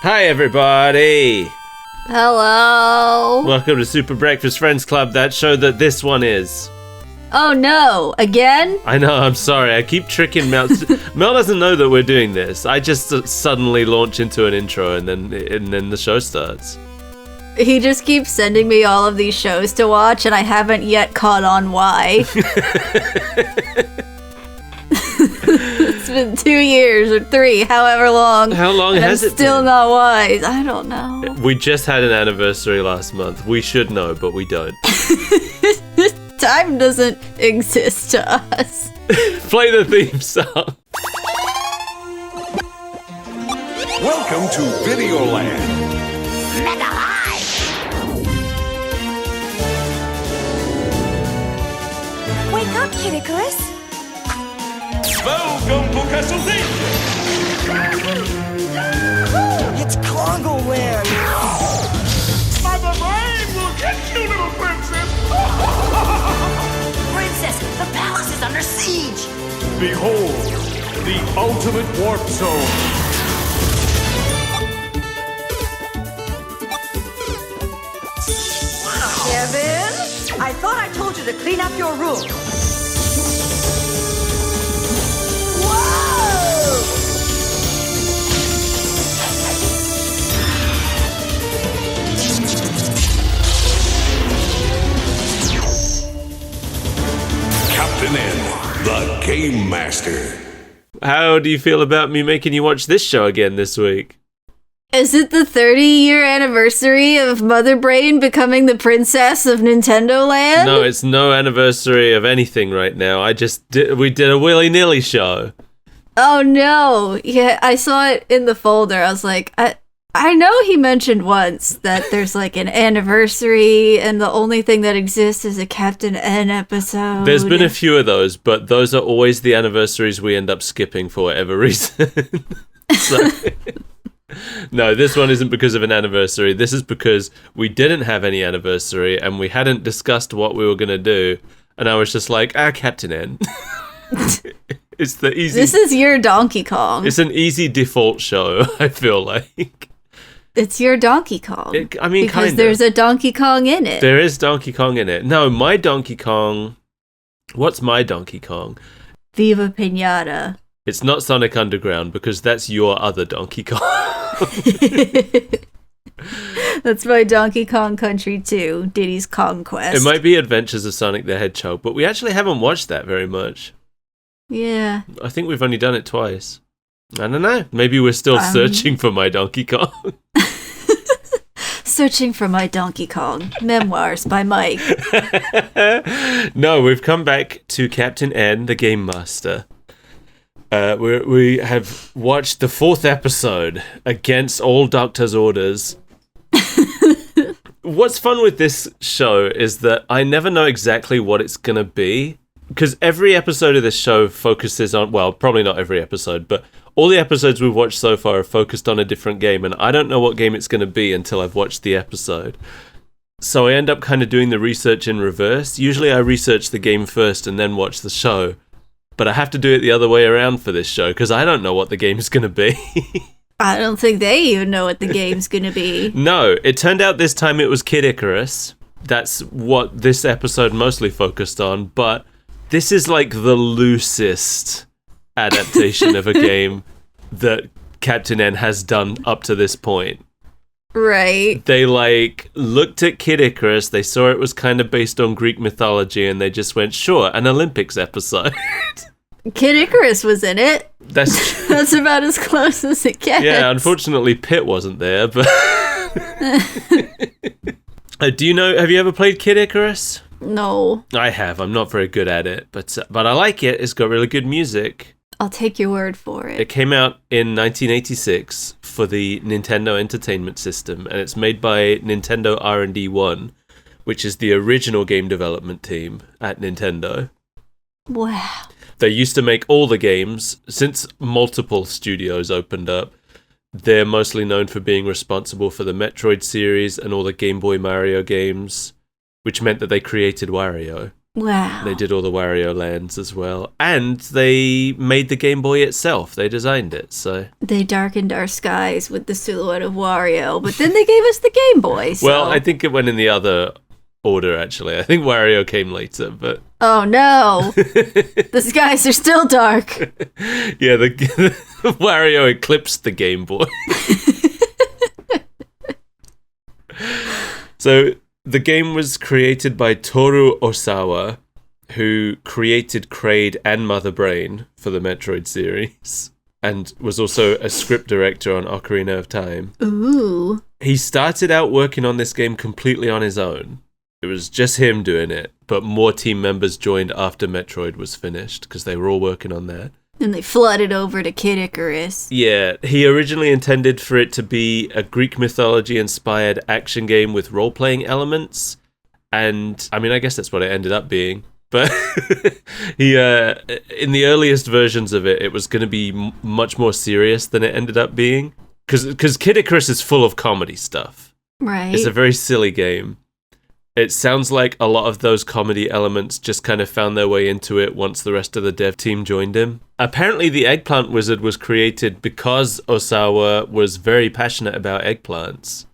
Hi, everybody. Hello. Welcome to Super Breakfast Friends Club, that show that this one is. Oh no, again? I know, I'm sorry. I keep tricking Mel. Mel doesn't know that we're doing this. I just suddenly launch into an intro and then the show starts. He just keeps sending me all of these shows to watch, and I haven't yet caught on why. It's been 2 years or 3, however long. How long has it been? I'm still not wise. I don't know. We just had an anniversary last month. We should know, but we don't. Time doesn't exist to us. Play the theme song. Welcome to Videoland. Mega high! Wake up, Kid Icarus! Welcome to Castle It's Congo Land! Mother Brain will get you, little princess! Princess, the palace is under siege! Behold, the ultimate warp zone. Kevin, I thought I told you to clean up your room. Whoa! Captain N, the Game Master. How do you feel about me making you watch this show again this week? Is it the 30-year anniversary of Mother Brain becoming the princess of Nintendo Land? No, it's no anniversary of anything right now. We did a willy-nilly show. Oh no. Yeah, I saw it in the folder. I was like, I know he mentioned once that there's like an anniversary and the only thing that exists is a Captain N episode. There's been a few of those, but those are always the anniversaries we end up skipping for whatever reason. So, no, this one isn't because of an anniversary. This is because we didn't have any anniversary and we hadn't discussed what we were going to do. And I was just like, Captain N. It's the easy... This is your Donkey Kong. It's an easy default show, I feel like. It's your Donkey Kong. Because kinda. There's a Donkey Kong in it. There is Donkey Kong in it. No, my Donkey Kong... What's my Donkey Kong? Viva Pinata. It's not Sonic Underground, because that's your other Donkey Kong. That's my Donkey Kong Country 2, Diddy's Conquest. It might be Adventures of Sonic the Hedgehog, but we actually haven't watched that very much. Yeah. I think we've only done it twice. I don't know. Maybe we're still searching for my Donkey Kong. Searching for my Donkey Kong. Memoirs by Mike. No, we've come back to Captain N, the Game Master. We have watched the 4th episode, Against All Doctor's Orders. What's fun with this show is that I never know exactly what it's going to be. Because every episode of this show focuses on, well, probably not every episode, but all the episodes we've watched so far are focused on a different game, and I don't know what game it's going to be until I've watched the episode. So I end up kind of doing the research in reverse. Usually I research the game first and then watch the show, but I have to do it the other way around for this show, because I don't know what the game is going to be. I don't think they even know what the game's going to be. No, it turned out this time it was Kid Icarus. That's what this episode mostly focused on, but... This is like the loosest adaptation of a game that Captain N has done up to this point. Right. They looked at Kid Icarus, they saw it was kind of based on Greek mythology, and they just went, sure, an Olympics episode. Kid Icarus was in it. That's That's about as close as it gets. Yeah, unfortunately Pitt wasn't there, but... have you ever played Kid Icarus? No. I have. I'm not very good at it, but I like it. It's got really good music. I'll take your word for it. It came out in 1986 for the Nintendo Entertainment System, and it's made by Nintendo R&D 1, which is the original game development team at Nintendo. Wow. They used to make all the games. Since multiple studios opened up, they're mostly known for being responsible for the Metroid series and all the Game Boy Mario games, which meant that they created Wario. Wow. They did all the Wario lands as well. And they made the Game Boy itself. They designed it, so... They darkened our skies with the silhouette of Wario, but then they gave us the Game Boy, so... Well, I think it went in the other order, actually. I think Wario came later, but... Oh, no. The skies are still dark. Yeah, the Wario eclipsed the Game Boy. So... The game was created by Toru Osawa, who created Kraid and Mother Brain for the Metroid series, and was also a script director on Ocarina of Time. Ooh. He started out working on this game completely on his own. It was just him doing it, but more team members joined after Metroid was finished, because they were all working on that. And they flooded over to Kid Icarus. Yeah, he originally intended for it to be a Greek mythology-inspired action game with role-playing elements, and, I mean, I guess that's what it ended up being. But he, in the earliest versions of it, it was going to be much more serious than it ended up being, because Kid Icarus is full of comedy stuff. Right. It's a very silly game. It sounds like a lot of those comedy elements just kind of found their way into it once the rest of the dev team joined him. Apparently, the Eggplant Wizard was created because Osawa was very passionate about eggplants.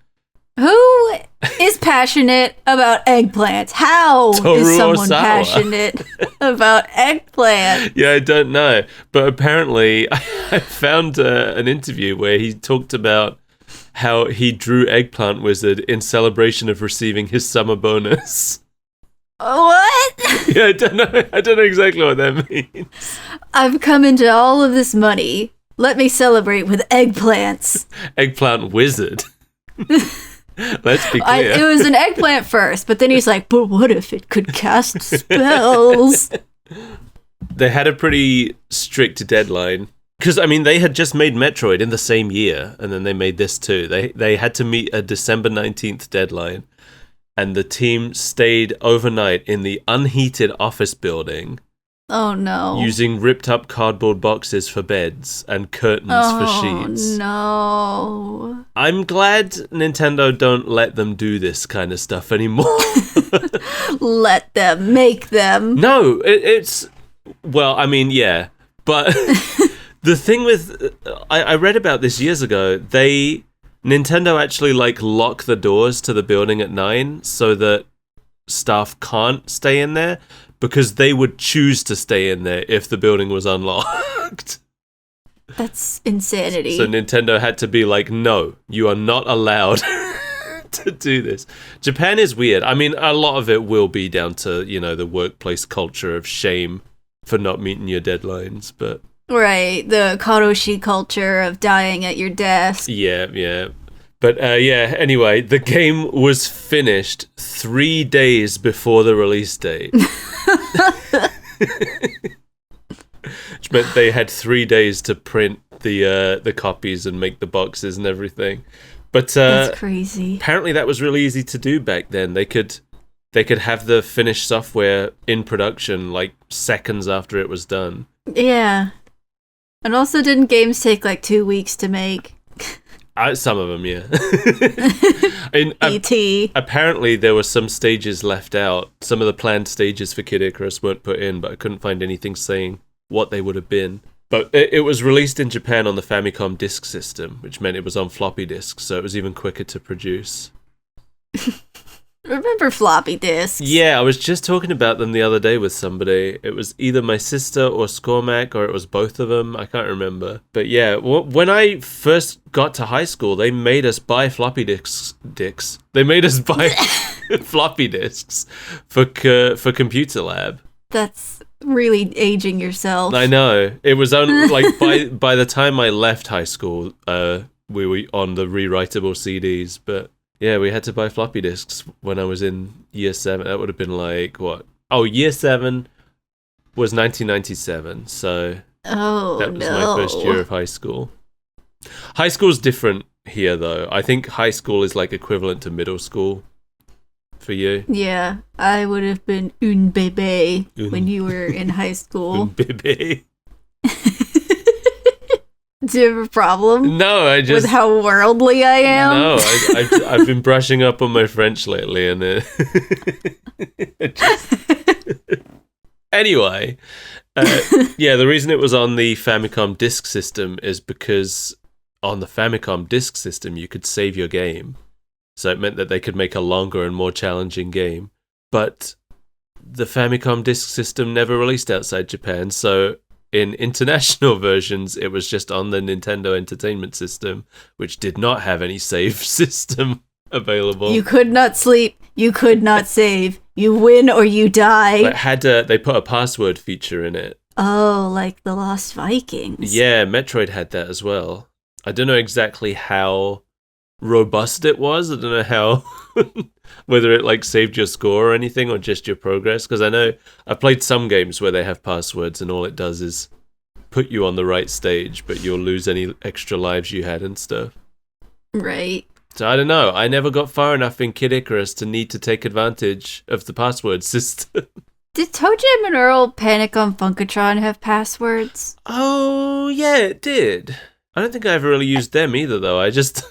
Who is passionate about eggplants? How Toru is someone Osawa. passionate about eggplant? Yeah, I don't know. But apparently, I found an interview where he talked about how he drew Eggplant Wizard in celebration of receiving his summer bonus. What? Yeah, I don't know exactly what that means. I've come into all of this money. Let me celebrate with eggplants. Eggplant Wizard. Let's be clear. It was an eggplant first, but then he's like, but what if it could cast spells? They had a pretty strict deadline. Because, I mean, they had just made Metroid in the same year, and then they made this too. They had to meet a December 19th deadline, and the team stayed overnight in the unheated office building. Oh, no. Using ripped-up cardboard boxes for beds and curtains for sheets. Oh, no. I'm glad Nintendo don't let them do this kind of stuff anymore. Let them. Make them. No, it's... Well, I mean, yeah. But... The thing with, I read about this years ago, Nintendo actually lock the doors to the building at 9 so that staff can't stay in there because they would choose to stay in there if the building was unlocked. That's insanity. So Nintendo had to be like, no, you are not allowed to do this. Japan is weird. I mean, a lot of it will be down to, the workplace culture of shame for not meeting your deadlines, but... Right, the karoshi culture of dying at your desk. Yeah. But anyway, the game was finished 3 days before the release date. Which meant they had 3 days to print the copies and make the boxes and everything. But that's crazy. Apparently that was really easy to do back then. They could have the finished software in production seconds after it was done. Yeah. And also, didn't games take 2 weeks to make? Some of them, yeah. E.T. Apparently, there were some stages left out. Some of the planned stages for Kid Icarus weren't put in, but I couldn't find anything saying what they would have been. But it was released in Japan on the Famicom disk system, which meant it was on floppy disks, so it was even quicker to produce. Remember floppy disks? Yeah, I was just talking about them the other day with somebody. It was either my sister or Scormac, or it was both of them. I can't remember. But yeah, when I first got to high school, they made us buy floppy disks. They made us buy floppy disks for Computer Lab. That's really aging yourself. I know. It was only by the time I left high school, we were on the rewritable CDs, but... Yeah, we had to buy floppy disks when I was in year 7. That would have been what? Oh, year 7 was 1997, so that was my first year of high school. High school's different here, though. I think high school is equivalent to middle school for you. Yeah, I would have been un bébé when you were in high school. Un bébé. Do you have a problem? No, with how worldly I am? No, I've been brushing up on my French lately, and Anyway, yeah, the reason it was on the Famicom Disk System is because on the Famicom Disk System, you could save your game. So it meant that they could make a longer and more challenging game. But the Famicom Disk System never released outside Japan, so in international versions, it was just on the Nintendo Entertainment System, which did not have any save system available. You could not sleep. You could not save. You win or you die. But they put a password feature in it. Oh, like the Lost Vikings. Yeah, Metroid had that as well. I don't know exactly how robust it was. I don't know how whether it like saved your score or anything or just your progress, because I know I've played some games where they have passwords and all it does is put you on the right stage, but you'll lose any extra lives you had and stuff. Right. So I don't know. I never got far enough in Kid Icarus to need to take advantage of the password system. Did Toe Jam and Earl Panic on Funkatron have passwords? Oh, yeah, it did. I don't think I ever really used them either, though. I just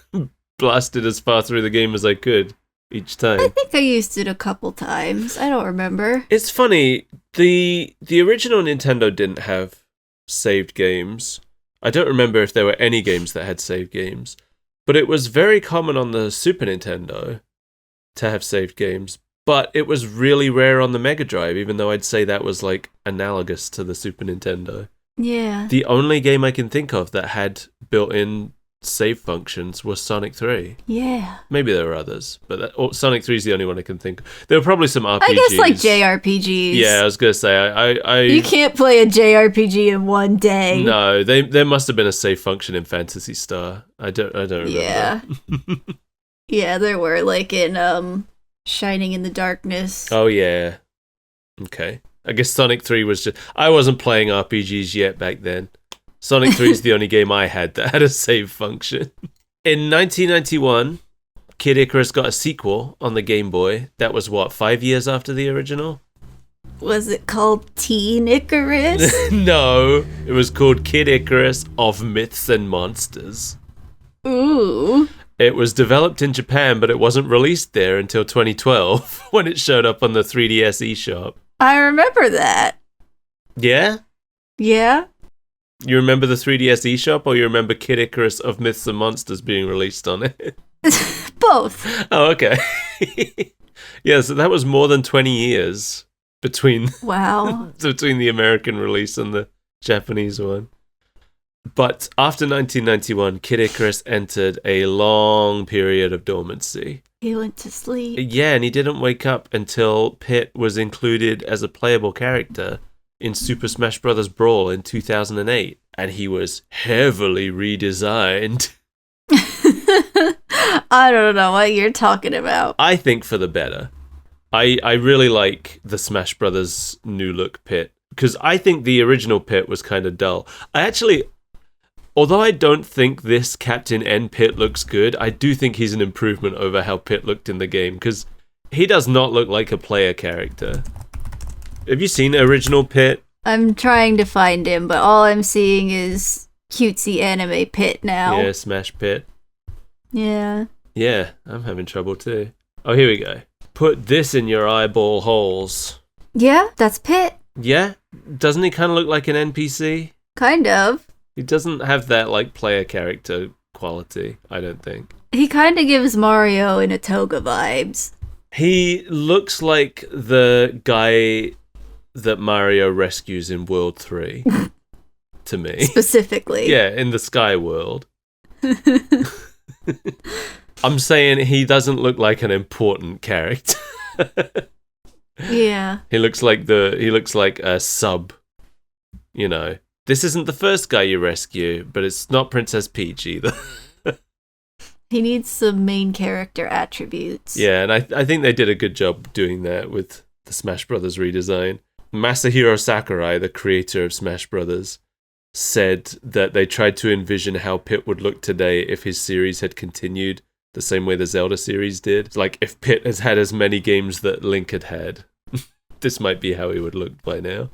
blasted as far through the game as I could each time. I think I used it a couple times. I don't remember. It's funny. The original Nintendo didn't have saved games. I don't remember if there were any games that had saved games. But it was very common on the Super Nintendo to have saved games. But it was really rare on the Mega Drive, even though I'd say that was like analogous to the Super Nintendo. Yeah. The only game I can think of that had built-in save functions was Sonic 3. Yeah. Maybe there were others, but Sonic 3 is the only one I can think of. There were probably some RPGs. I guess like JRPGs. Yeah, I was going to say, I You can't play a JRPG in one day. No, there must have been a save function in Phantasy Star. I don't remember. Yeah. Yeah, there were, like in Shining in the Darkness. Oh, yeah. Okay. I guess Sonic 3 was just... I wasn't playing RPGs yet back then. Sonic 3 is the only game I had that had a save function. In 1991, Kid Icarus got a sequel on the Game Boy. That was, 5 years after the original? Was it called Teen Icarus? No, it was called Kid Icarus of Myths and Monsters. Ooh. It was developed in Japan, but it wasn't released there until 2012, when it showed up on the 3DS eShop. I remember that. Yeah? Yeah? You remember the 3DS eShop, or you remember Kid Icarus of Myths and Monsters being released on it? Both. Oh, okay. Yeah, so that was more than 20 years between Wow. between the American release and the Japanese one. But after 1991, Kid Icarus entered a long period of dormancy. He went to sleep. Yeah, and he didn't wake up until Pit was included as a playable character in Super Smash Bros. Brawl in 2008, and he was heavily redesigned. I don't know what you're talking about. I think for the better. I really like the Smash Brothers new look Pit, because I think the original Pit was kind of dull. Although I don't think this Captain N Pit looks good, I do think he's an improvement over how Pit looked in the game, because he does not look like a player character. Have you seen original Pit? I'm trying to find him, but all I'm seeing is cutesy anime Pit now. Yeah, Smash Pit. Yeah. Yeah, I'm having trouble too. Oh, here we go. Put this in your eyeball holes. Yeah, that's Pit. Yeah? Doesn't he kind of look like an NPC? Kind of. He doesn't have that, like, player character quality, I don't think. He kind of gives Mario in a toga vibes. He looks like the guy that Mario rescues in World 3, to me. Specifically. Yeah, in the Sky World. I'm saying he doesn't look like an important character. Yeah. He looks like a sub, you know. This isn't the first guy you rescue, but it's not Princess Peach either. He needs some main character attributes. Yeah, and I think they did a good job doing that with the Smash Brothers redesign. Masahiro Sakurai, the creator of Smash Brothers, said that they tried to envision how Pit would look today if his series had continued the same way the Zelda series did. Like, if Pit has had as many games that Link had, this might be how he would look by now.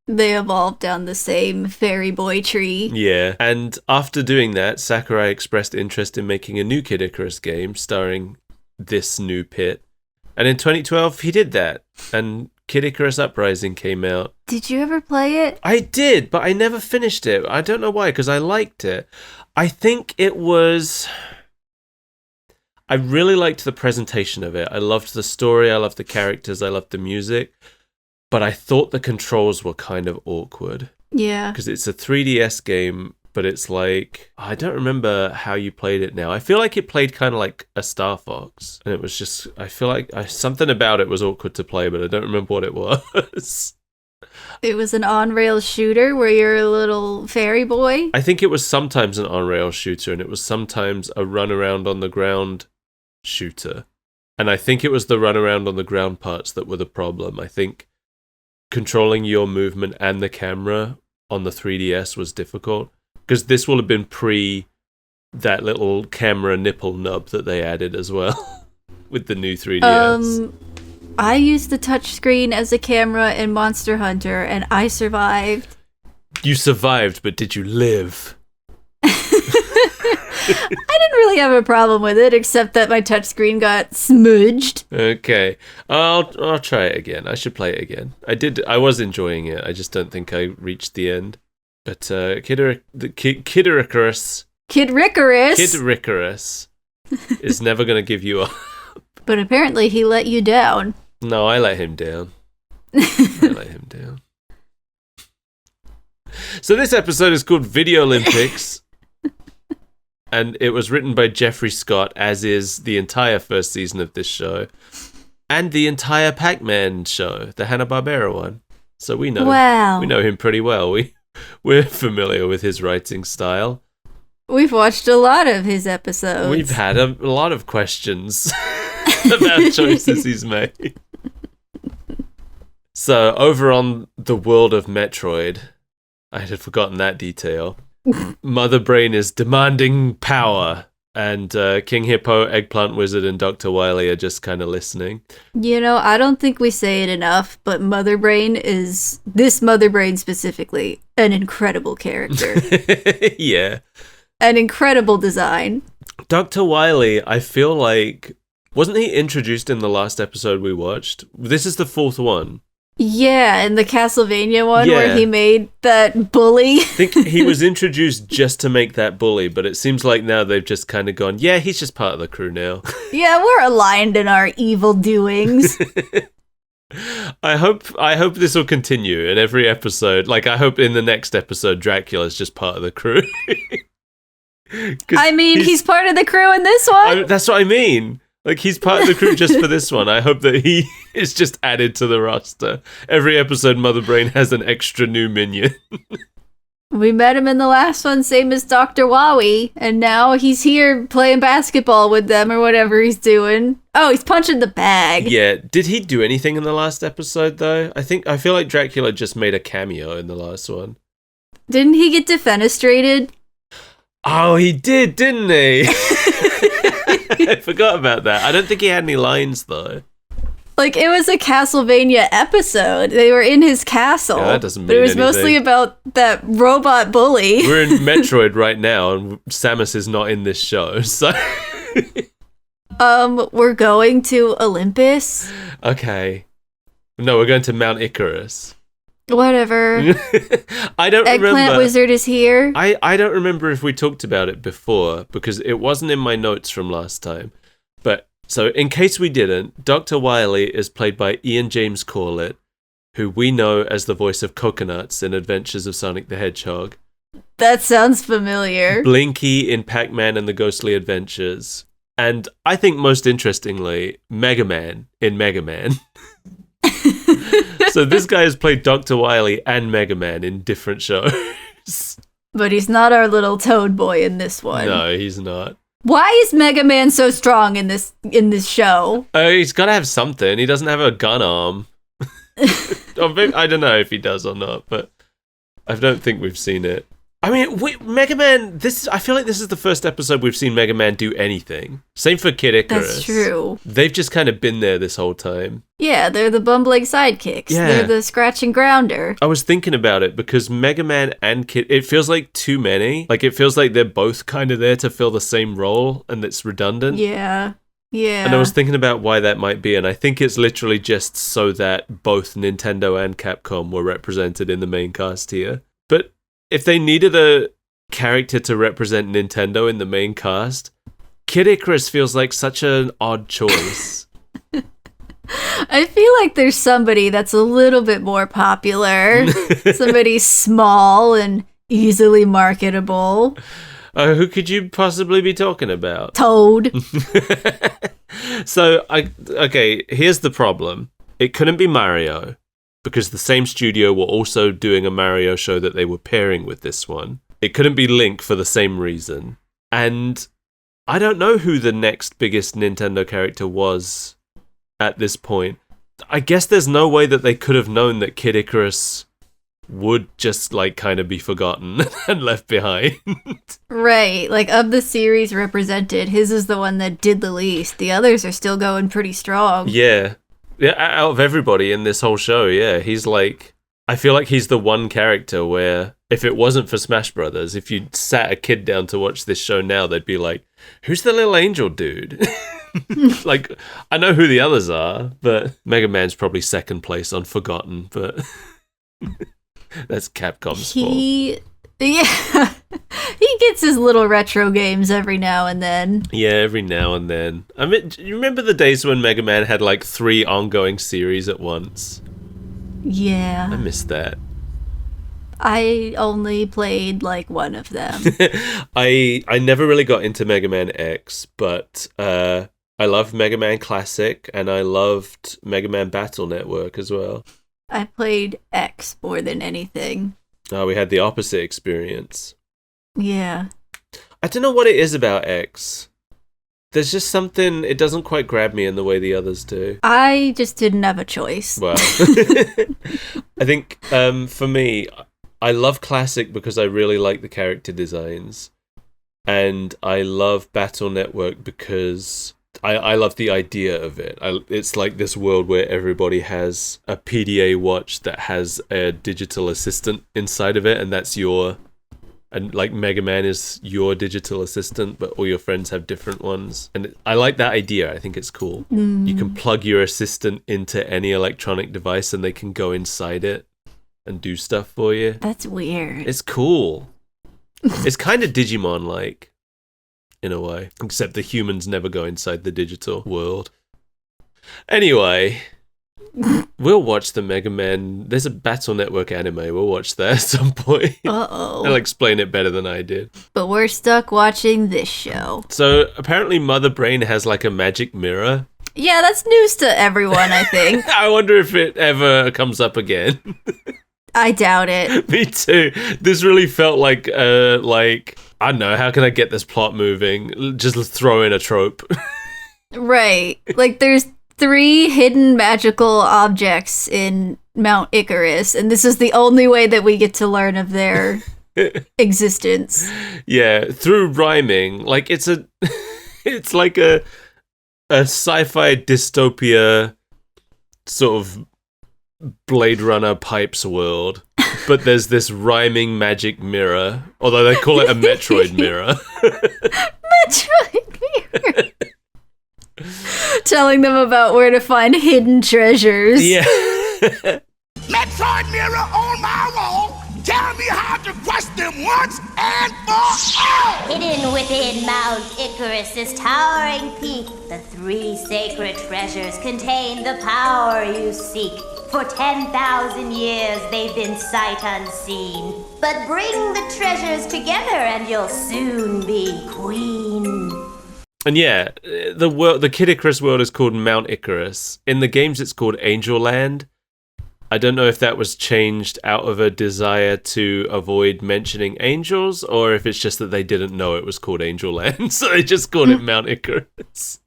They evolved down the same fairy boy tree. Yeah, and after doing that, Sakurai expressed interest in making a new Kid Icarus game starring this new Pit. And in 2012, he did that, and Kid Icarus Uprising came out. Did you ever play it? I did, but I never finished it. I don't know why, because I liked it. I think it was... I really liked the presentation of it. I loved the story, I loved the characters, I loved the music. But I thought the controls were kind of awkward. Yeah. Because it's a 3DS game, but it's like... I don't remember how you played it now. I feel like it played kind of like a Star Fox. And it was just... I feel like something about it was awkward to play, but I don't remember what it was. It was an on-rail shooter where you're a little fairy boy. I think it was sometimes an on-rail shooter, and it was sometimes a run-around on the ground shooter. And I think it was the run-around on the ground parts that were the problem. I think controlling your movement and the camera on the 3DS was difficult. Because this will have been pre that little camera nipple nub that they added as well with the new 3DS. I used the touchscreen as a camera in Monster Hunter, and I survived. You survived, but did you live? I didn't really have a problem with it, except that my touchscreen got smudged. Okay, I'll try it again. I should play it again. I was enjoying it. I just don't think I reached the end. But Kid Icarus is never going to give you up. But apparently he let you down. No, I let him down. I let him down. So this episode is called Video Olympics. And it was written by Jeffrey Scott, as is the entire first season of this show. And the entire Pac-Man show, the Hanna-Barbera one. So we know him pretty well. We're familiar with his writing style. We've watched a lot of his episodes. We've had a lot of questions about choices he's made. So, over on the world of Metroid, I had forgotten that detail. Mother Brain is demanding power, and King Hippo, Eggplant Wizard, and Dr. Wily are just kind of listening. You know, I don't think we say it enough, but Mother Brain is, this Mother Brain specifically, an incredible character. Yeah. An incredible design. Dr. Wily, I feel like, wasn't he introduced in the last episode we watched? This is the fourth one. Yeah, in the Castlevania one where he made that bully. I think he was introduced just to make that bully, but it seems like now they've just kind of gone, yeah, he's just part of the crew now. Yeah, we're aligned in our evil doings. I hope this will continue in every episode. Like, I hope in the next episode Dracula's just part of the crew. I mean, he's part of the crew in this one. That's what I mean. Like, he's part of the crew just for this one. I hope that he is just added to the roster. Every episode, Mother Brain has an extra new minion. We met him in the last one, same as Dr. Wowie, and now he's here playing basketball with them or whatever he's doing. Oh, he's punching the bag. Yeah, did he do anything in the last episode, though? I feel like Dracula just made a cameo in the last one. Didn't he get defenestrated? Oh, he did, didn't he? I forgot about that. I don't think he had any lines, though. Like, it was a Castlevania episode. They were in his castle. Yeah, that doesn't mean But it was anything. mostly about that robot bully. We're in Metroid right now, and Samus is not in this show, so... We're going to Olympus. Okay. No, we're going to Mount Icarus. Whatever. I don't remember. Eggplant Wizard is here. I don't remember if we talked about it before, because it wasn't in my notes from last time. But, so in case we didn't, Dr. Wily is played by Ian James Corlett, who we know as the voice of Coconuts in Adventures of Sonic the Hedgehog. That sounds familiar. Blinky in Pac-Man and the Ghostly Adventures. And I think most interestingly, Mega Man in Mega Man. So this guy has played Dr. Wily and Mega Man in different shows. But he's not our little toad boy in this one. No, he's not. Why is Mega Man so strong in this show? He's got to have something. He doesn't have a gun arm. Or maybe, I don't know if he does or not, but I don't think we've seen it. I mean, Mega Man, I feel like this is the first episode we've seen Mega Man do anything. Same for Kid Icarus. That's true. They've just kind of been there this whole time. Yeah, they're the bumbling sidekicks. Yeah. They're the scratch and grounder. I was thinking about it because Mega Man and Kid, it feels like too many. Like, it feels like they're both kind of there to fill the same role and it's redundant. Yeah. Yeah. And I was thinking about why that might be, and I think it's literally just so that both Nintendo and Capcom were represented in the main cast here. But if they needed a character to represent Nintendo in the main cast, Kid Icarus feels like such an odd choice. I feel like there's somebody that's a little bit more popular. Somebody small and easily marketable. Who could you possibly be talking about? Toad. Okay, here's the problem. It couldn't be Mario, because the same studio were also doing a Mario show that they were pairing with this one. It couldn't be Link for the same reason. And I don't know who the next biggest Nintendo character was at this point. I guess there's no way that they could have known that Kid Icarus would just, like, kind of be forgotten and left behind. Right. Like, of the series represented, his is the one that did the least. The others are still going pretty strong. Yeah. Out of everybody in this whole show, yeah, he's like... I feel like he's the one character where, if it wasn't for Smash Brothers, if you sat a kid down to watch this show now, they'd be like, who's the little angel dude? Like, I know who the others are, but Mega Man's probably second place on Forgotten, but that's Capcom's fault. Yeah. He gets his little retro games every now and then. Yeah, every now and then. I mean, do you remember the days when Mega Man had like 3 ongoing series at once? Yeah. I miss that. I only played like one of them. I never really got into Mega Man X, but I loved Mega Man Classic, and I loved Mega Man Battle Network as well. I played X more than anything. Oh, we had the opposite experience. Yeah. I don't know what it is about X. There's just something, it doesn't quite grab me in the way the others do. I just didn't have a choice. Well, I think for me, I love Classic because I really like the character designs. And I love Battle Network because I love the idea of it. It's like this world where everybody has a PDA watch that has a digital assistant inside of it, and that's and like Mega Man is your digital assistant, but all your friends have different ones. And I like that idea. I think it's cool. You can plug your assistant into any electronic device and they can go inside it and do stuff for you. That's weird. It's cool. It's kind of Digimon-like, in a way. Except the humans never go inside the digital world. Anyway... We'll watch the Mega Man. There's a Battle Network anime. We'll watch that at some point. Uh-oh. They'll explain it better than I did. But we're stuck watching this show. So apparently Mother Brain has like a magic mirror. Yeah, that's news to everyone, I think. I wonder if it ever comes up again. I doubt it. Me too. This really felt like, I don't know, how can I get this plot moving? Just throw in a trope. Right. Like, there's 3 hidden magical objects in Mount Icarus, and this is the only way that we get to learn of their existence. Yeah, through rhyming. Like, it's like a sci-fi dystopia sort of Blade Runner pipes world. But there's this rhyming magic mirror, although they call it a Metroid mirror. Metroid mirror. Telling them about where to find hidden treasures. Yeah. Metroid mirror on my wall, tell me how to crush them once and for all! Hidden within Mount Icarus' towering peak, the 3 sacred treasures contain the power you seek. For 10,000 years they've been sight unseen. But bring the treasures together and you'll soon be queen. And yeah, the Kid Icarus world is called Mount Icarus. In the games, it's called Angel Land. I don't know if that was changed out of a desire to avoid mentioning angels, or if it's just that they didn't know it was called Angel Land, so they just called it Mount Icarus.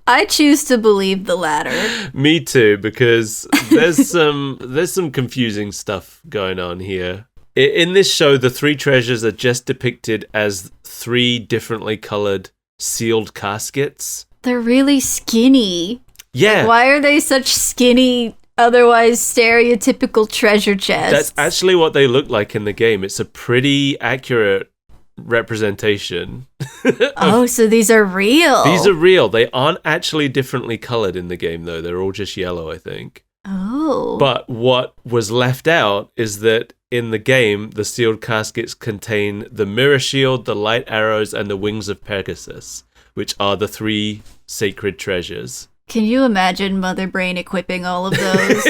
I choose to believe the latter. Me too, because there's some confusing stuff going on here. In this show, the 3 treasures are just depicted as 3 differently colored sealed caskets. They're really skinny. Yeah. Like, why are they such skinny, otherwise stereotypical treasure chests? That's actually what they look like in the game. It's a pretty accurate representation. Oh, so these are real. These are real. They aren't actually differently colored in the game, though. They're all just yellow, I think. Oh. But what was left out is that in the game, the sealed caskets contain the mirror shield, the light arrows, and the wings of Pegasus, which are the 3 sacred treasures. Can you imagine Mother Brain equipping all of those?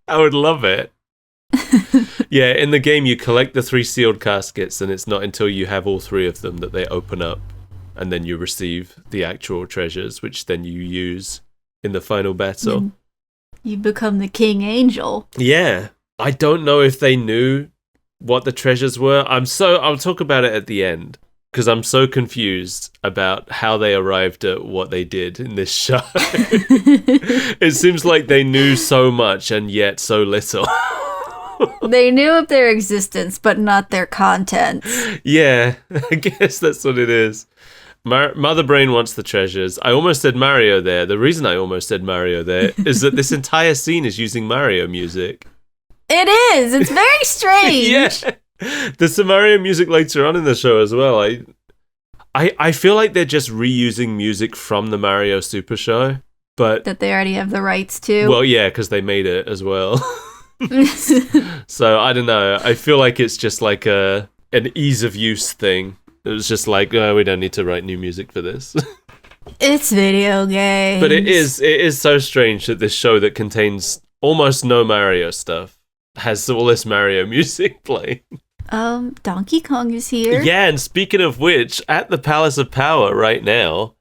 I would love it. Yeah, in the game, you collect the 3 sealed caskets, and it's not until you have all 3 of them that they open up, and then you receive the actual treasures, which then you use in the final battle. You become the King Angel. Yeah. I don't know if they knew what the treasures were. I'll talk about it at the end, because I'm so confused about how they arrived at what they did in this show. It seems like they knew so much and yet so little. They knew of their existence, but not their contents. Yeah, I guess that's what it is. Mother Brain wants the treasures. I almost said Mario there. The reason I almost said Mario there is that this entire scene is using Mario music. It is. It's very strange. Yeah. There's some Mario music later on in the show as well. I feel like they're just reusing music from the Mario Super Show, but that they already have the rights to. Well, yeah, because they made it as well. So I don't know. I feel like it's just like an ease of use thing. It was just like, oh, we don't need to write new music for this. It's video games. But it is so strange that this show that contains almost no Mario stuff has all this Mario music playing. Donkey Kong is here. Yeah, and speaking of which, at the Palace of Power right now,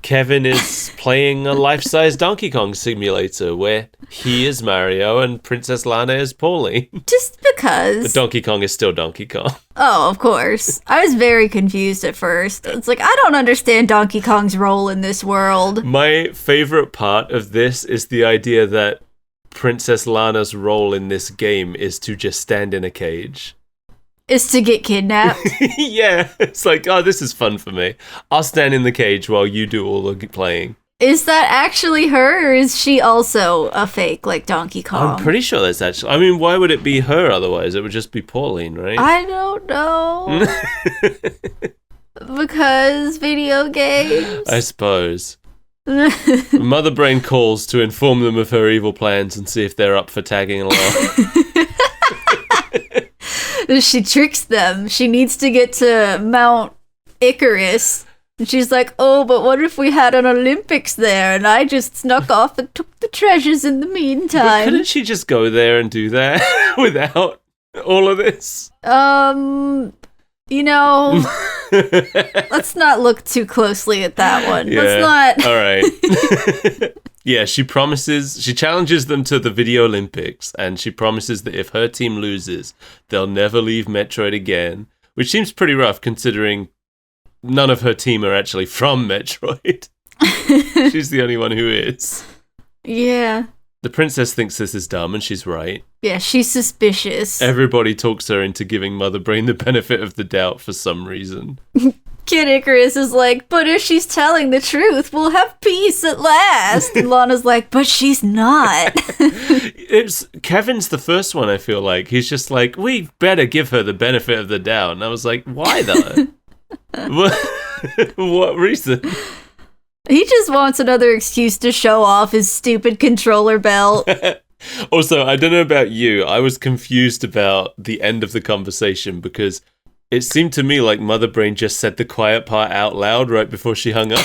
Kevin is playing a life-size Donkey Kong simulator where he is Mario and Princess Lana is Pauline. Just because. But Donkey Kong is still Donkey Kong. Oh, of course. I was very confused at first. It's like, I don't understand Donkey Kong's role in this world. My favorite part of this is the idea that Princess Lana's role in this game is to just stand in a cage. Is to get kidnapped. Yeah, it's like, oh, this is fun for me. I'll stand in the cage while you do all the playing. Is that actually her, or is she also a fake, like Donkey Kong? I'm pretty sure that's actually... I mean, why would it be her otherwise? It would just be Pauline, right? I don't know. Because video games? I suppose. Mother Brain calls to inform them of her evil plans and see if they're up for tagging along. She tricks them. She needs to get to Mount Icarus. And she's like, oh, but what if we had an Olympics there and I just snuck off and took the treasures in the But meantime? couldn't she just go there and do that without all of this? You know, let's not look too closely at that one. Yeah. Let's not. All right. Yeah, she challenges them to the Video Olympics, and she promises that if her team loses, they'll never leave Metroid again, which seems pretty rough considering none of her team are actually from Metroid. She's the only one who is. Yeah. The princess thinks this is dumb, and she's right. Yeah, she's suspicious. Everybody talks her into giving Mother Brain the benefit of the doubt for some reason. Kid Icarus is like, but if she's telling the truth, we'll have peace at last. And Lana's like, but she's not. Kevin's the first one, I feel like. He's just like, we better give her the benefit of the doubt. And I was like, why though? What reason? He just wants another excuse to show off his stupid controller belt. Also, I don't know about you. I was confused about the end of the conversation because it seemed to me like Mother Brain just said the quiet part out loud right before she hung up.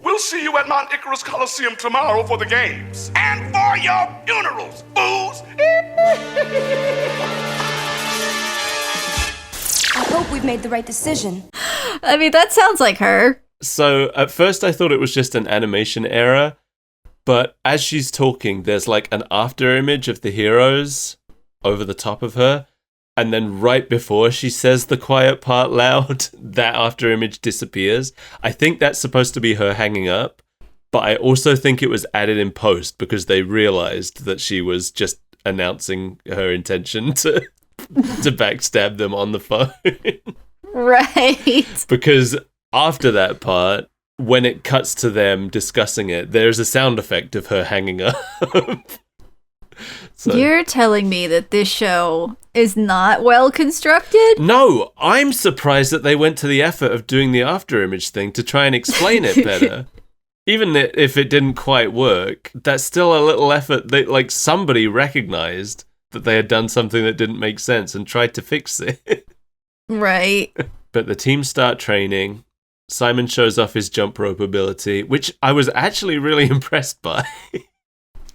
We'll see you at Mount Icarus Coliseum tomorrow for the games. And for your funerals, fools! I hope we've made the right decision. I mean, that sounds like her. So, at first I thought it was just an animation error, but as she's talking, there's like an after image of the heroes over the top of her. And then right before she says the quiet part loud, that after image disappears. I think that's supposed to be her hanging up, but I also think it was added in post because they realized that she was just announcing her intention to backstab them on the phone. Right. Because after that part, when it cuts to them discussing it, there's a sound effect of her hanging up. So, You're telling me that this show is not well constructed? no, I'm surprised that they went to the effort of doing the after image thing to try and explain it better. Even if it didn't quite work, that's still a little effort that, like, somebody recognized that they had done something that didn't make sense and tried to fix it. Right. But the team start training. Simon shows off his jump rope ability, which I was actually really impressed by.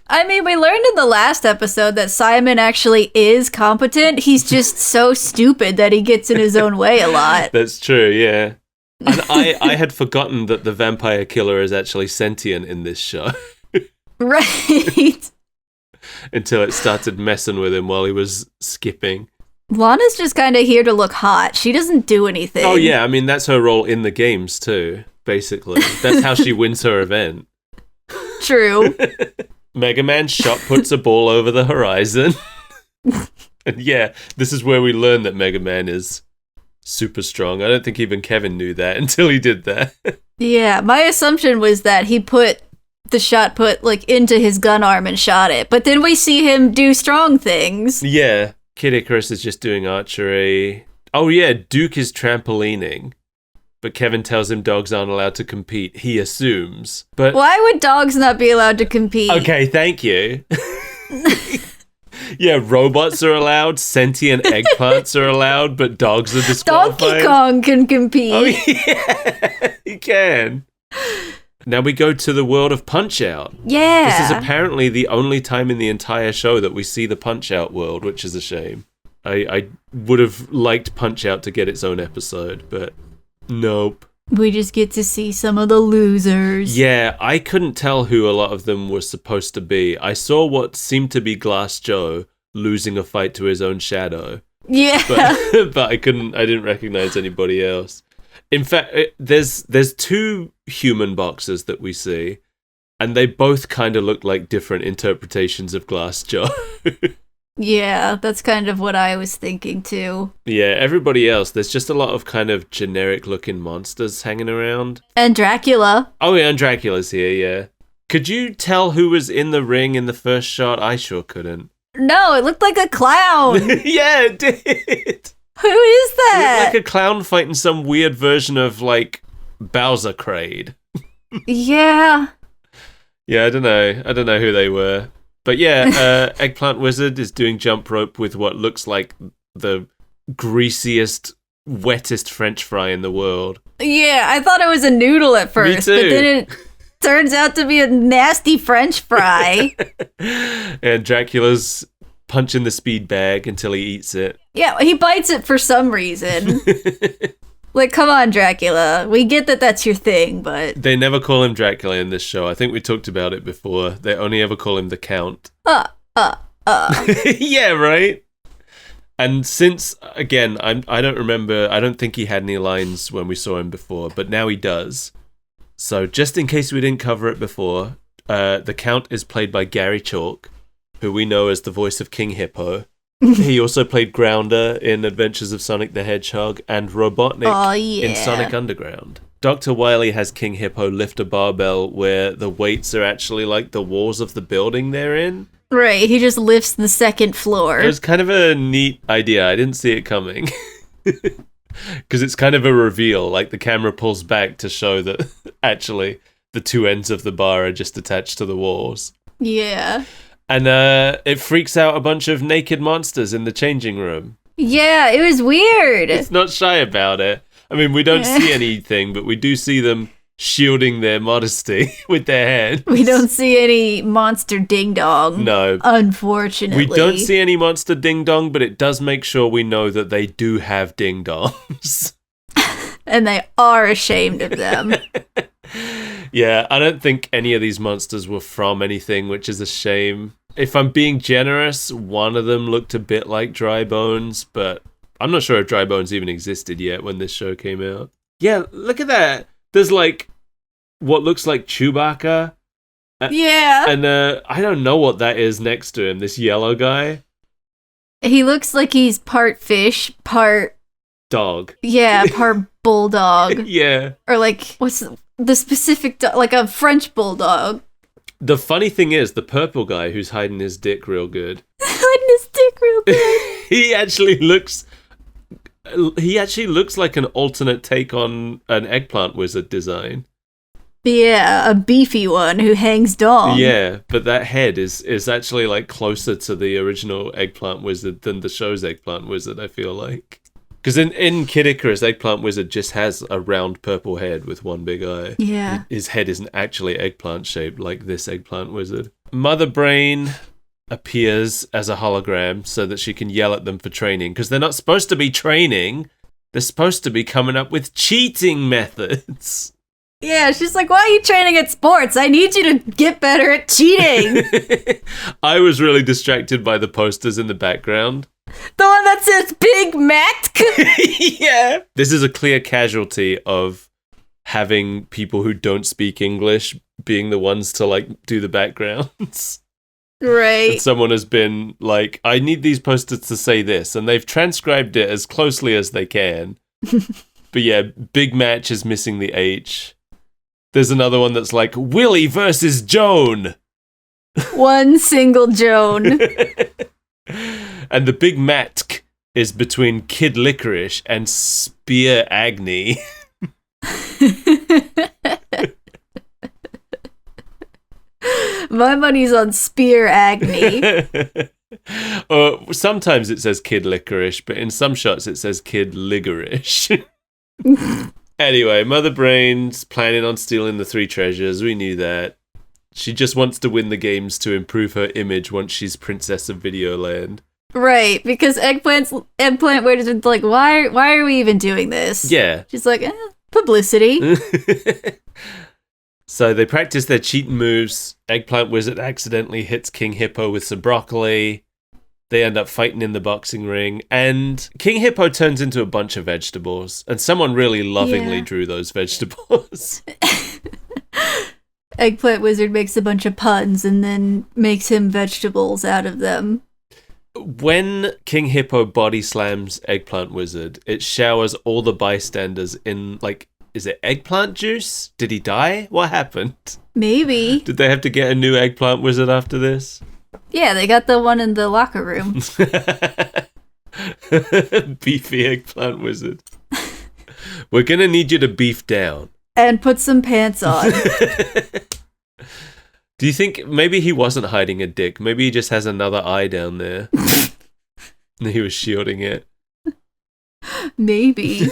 I mean, we learned in the last episode that Simon actually is competent. He's just so stupid that he gets in his own way a lot. That's true, yeah. And I had forgotten that the vampire killer is actually sentient in this show. Right. Until it started messing with him while he was skipping. Lana's just kind of here to look hot. She doesn't do anything. Oh yeah, I mean, that's her role in the games too, basically. That's how she wins her event. True. Mega Man's shot puts a ball over the horizon. And yeah, this is where we learn that Mega Man is super strong. I don't think even Kevin knew that until he did that. Yeah, my assumption was that he put the shot put like into his gun arm and shot it. But then we see him do strong things. Yeah, Kid Icarus is just doing archery. Oh yeah, Duke is trampolining. But Kevin tells him dogs aren't allowed to compete. He assumes. But Why would dogs not be allowed to compete? okay, thank you. Yeah, robots are allowed, sentient eggplants are allowed, but dogs are disqualified. Donkey Kong can compete. Oh yeah, he can. Now we go to the world of Punch-Out! Yeah. This is apparently the only time in the entire show that we see the Punch-Out world, which is a shame. I would have liked Punch-Out to get its own episode, but nope. We just get to see some of the losers. Yeah, I couldn't tell who a lot of them were supposed to be. I saw what seemed to be Glass Joe losing a fight to his own shadow. Yeah. But I didn't recognize anybody else. In fact, there's two human boxers that we see, and they both kind of look like different interpretations of Glass Joe. Yeah, that's kind of what I was thinking too. Yeah, everybody else, there's just a lot of kind of generic looking monsters hanging around. And Dracula. Oh yeah, and Dracula's here, yeah. Could you tell who was in the ring in the first shot? I sure couldn't. No, it looked like a clown. Yeah, it did. Who is It that? looked like a clown fighting some weird version of, like, Bowser Kraid. Yeah. Yeah, I don't know who they were. But yeah, Eggplant Wizard is doing jump rope with what looks like the greasiest, wettest French fry in the world. Yeah, I thought it was a noodle at first, too. but then it turns out to be a nasty French fry. And Dracula's punching the speed bag until he eats it. Yeah, he bites it for some reason. Like, come on, Dracula. We get that that's your thing, but... They never call him Dracula in this show. I think we talked about it before. They only ever call him the Count. Yeah, right? And since, again, I don't remember, I don't think he had any lines when we saw him before, but now he does. So just in case we didn't cover it before, the Count is played by Gary Chalk, who we know as the voice of King Hippo. He also played Grounder in Adventures of Sonic the Hedgehog and Robotnik in Sonic Underground. Dr. Wily has King Hippo lift a barbell where the weights are actually like the walls of the building they're in. Right, he just lifts the second floor. It was kind of a neat idea. I didn't see it coming. Because it's kind of a reveal. Like the camera pulls back to show that actually the two ends of the bar are just attached to the walls. Yeah. And it freaks out a bunch of naked monsters in the changing room. Yeah, it was weird. It's not shy about it. I mean, we don't see anything, but we do see them shielding their modesty with their hands. We don't see any monster ding-dong. No. Unfortunately. We don't see any monster ding-dong, but it does make sure we know that they do have ding-dongs. And they are ashamed of them. Yeah, I don't think any of these monsters were from anything, which is a shame. If I'm being generous, one of them looked a bit like Dry Bones, but I'm not sure if Dry Bones even existed yet when this show came out. Yeah, look at that. There's like what looks like Chewbacca. Yeah. And I don't know what that is next to him, this yellow guy. He looks like he's part fish, part... Dog. Yeah, part bulldog. Yeah. Or like, what's the specific dog? Like a French bulldog. The funny thing is, the purple guy who's hiding his dick real good. Hiding his dick real good. He actually looks like an alternate take on an Eggplant Wizard design. Yeah, a beefy one who hangs dong. Yeah, but that head is actually like closer to the original Eggplant Wizard than the show's Eggplant Wizard, I feel like. Because in Kid Icarus, Eggplant Wizard just has a round purple head with one big eye. Yeah. His head isn't actually eggplant shaped like this Eggplant Wizard. Mother Brain appears as a hologram so that she can yell at them for training, because they're not supposed to be training. They're supposed to be coming up with cheating methods. Yeah, she's like, why are you training at sports? I need you to get better at cheating. I was really distracted by the posters in the background. The one that says Big Mac? Yeah. This is a clear casualty of having people who don't speak English being the ones to like do the backgrounds. Right. And someone has been like, I need these posters to say this, and they've transcribed it as closely as they can. But yeah, Big Match is missing the H. There's another one that's like, Willie versus Joan. One single Joan. And the big match is between Kid Licorice and Spear Agni. My money's on Spear Agni. Sometimes it says Kid Licorice, but in some shots it says Kid Ligorish. Anyway, Mother Brain's planning on stealing the 3 treasures. We knew that. She just wants to win the games to improve her image once she's Princess of Videoland. Right, because Eggplant Wizard's like, why are we even doing this? Yeah. She's like, publicity. So they practice their cheating moves. Eggplant Wizard accidentally hits King Hippo with some broccoli. They end up fighting in the boxing ring. And King Hippo turns into a bunch of vegetables. And someone really lovingly drew those vegetables. Eggplant Wizard makes a bunch of puns and then makes him vegetables out of them. When King Hippo body slams Eggplant Wizard, it showers all the bystanders in, like, is it eggplant juice? Did he die? What happened? Maybe. Did they have to get a new Eggplant Wizard after this? Yeah, they got the one in the locker room. Beefy Eggplant Wizard. We're gonna need you to beef down. And put some pants on. Do you think maybe he wasn't hiding a dick? Maybe he just has another eye down there. And he was shielding it. Maybe.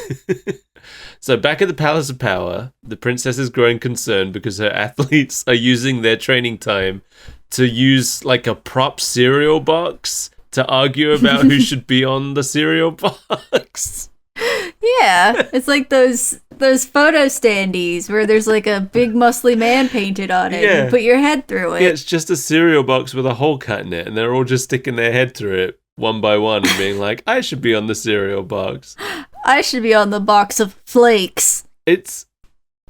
So back at the Palace of Power, the princess is growing concerned because her athletes are using their training time to use like a prop cereal box to argue about who should be on the cereal box. Yeah, it's like those photo standees where there's like a big muscly man painted on it. Yeah. You put your head through it. Yeah, it's just a cereal box with a hole cut in it, and they're all just sticking their head through it one by one and being like, I should be on the cereal box. I should be on the box of flakes. It's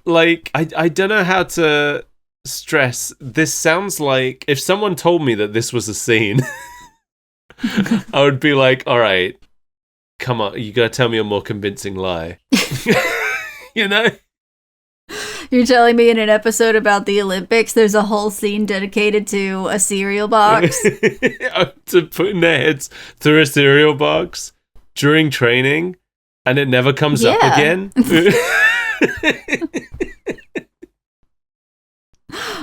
like, I don't know how to stress. This sounds like if someone told me that this was a scene, I would be like, all right, come on, you gotta tell me a more convincing lie. You know? You're telling me in an episode about the Olympics, there's a whole scene dedicated to a cereal box? To putting their heads through a cereal box during training, and it never comes up again?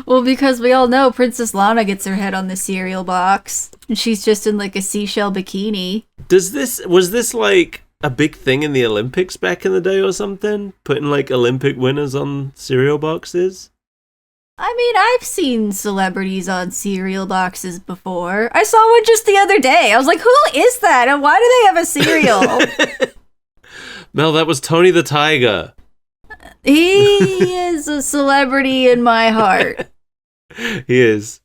Well, because we all know Princess Lana gets her head on the cereal box, and she's just in like a seashell bikini. Was this like a big thing in the Olympics back in the day or something? Putting like Olympic winners on cereal boxes? I mean, I've seen celebrities on cereal boxes before. I saw one just the other day. I was like, who is that? And why do they have a cereal? Mel, that was Tony the Tiger. He is a celebrity in my heart. He is.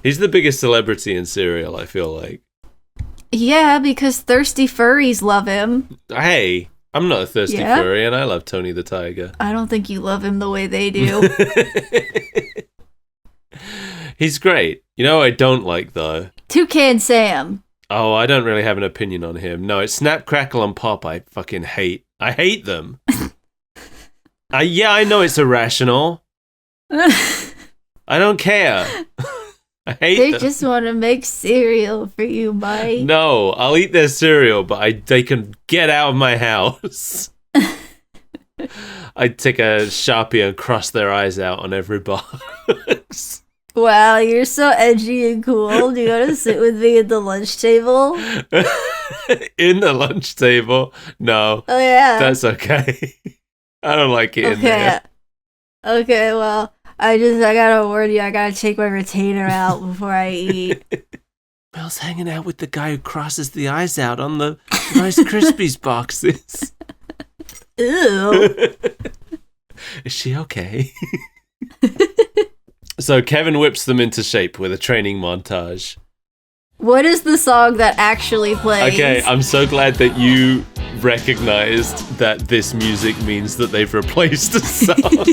He's the biggest celebrity in cereal, I feel like. Yeah, because thirsty furries love him. Hey, I'm not a thirsty furry, and I love Tony the Tiger. I don't think you love him the way they do. He's great. You know what I don't like, though? Toucan Sam. Oh, I don't really have an opinion on him. No, it's Snap, Crackle, and Pop I fucking hate. I hate them. Yeah, I know it's irrational. I don't care. I hate They them. just want to make cereal for you, Mike. No, I'll eat their cereal, but they can get out of my house. I'd take a Sharpie and cross their eyes out on every box. Wow, you're so edgy and cool. Do you want to sit with me at the lunch table? In the lunch table? No, Oh, yeah. that's okay. I don't like it in there. Okay, well, I gotta warn you, I gotta take my retainer out before I eat. Mel's hanging out with the guy who crosses the eyes out on the Rice Krispies boxes. Ew. Is she okay? So Kevin whips them into shape with a training montage. What is the song that actually plays? Okay, I'm so glad that you recognized that this music means that they've replaced a song.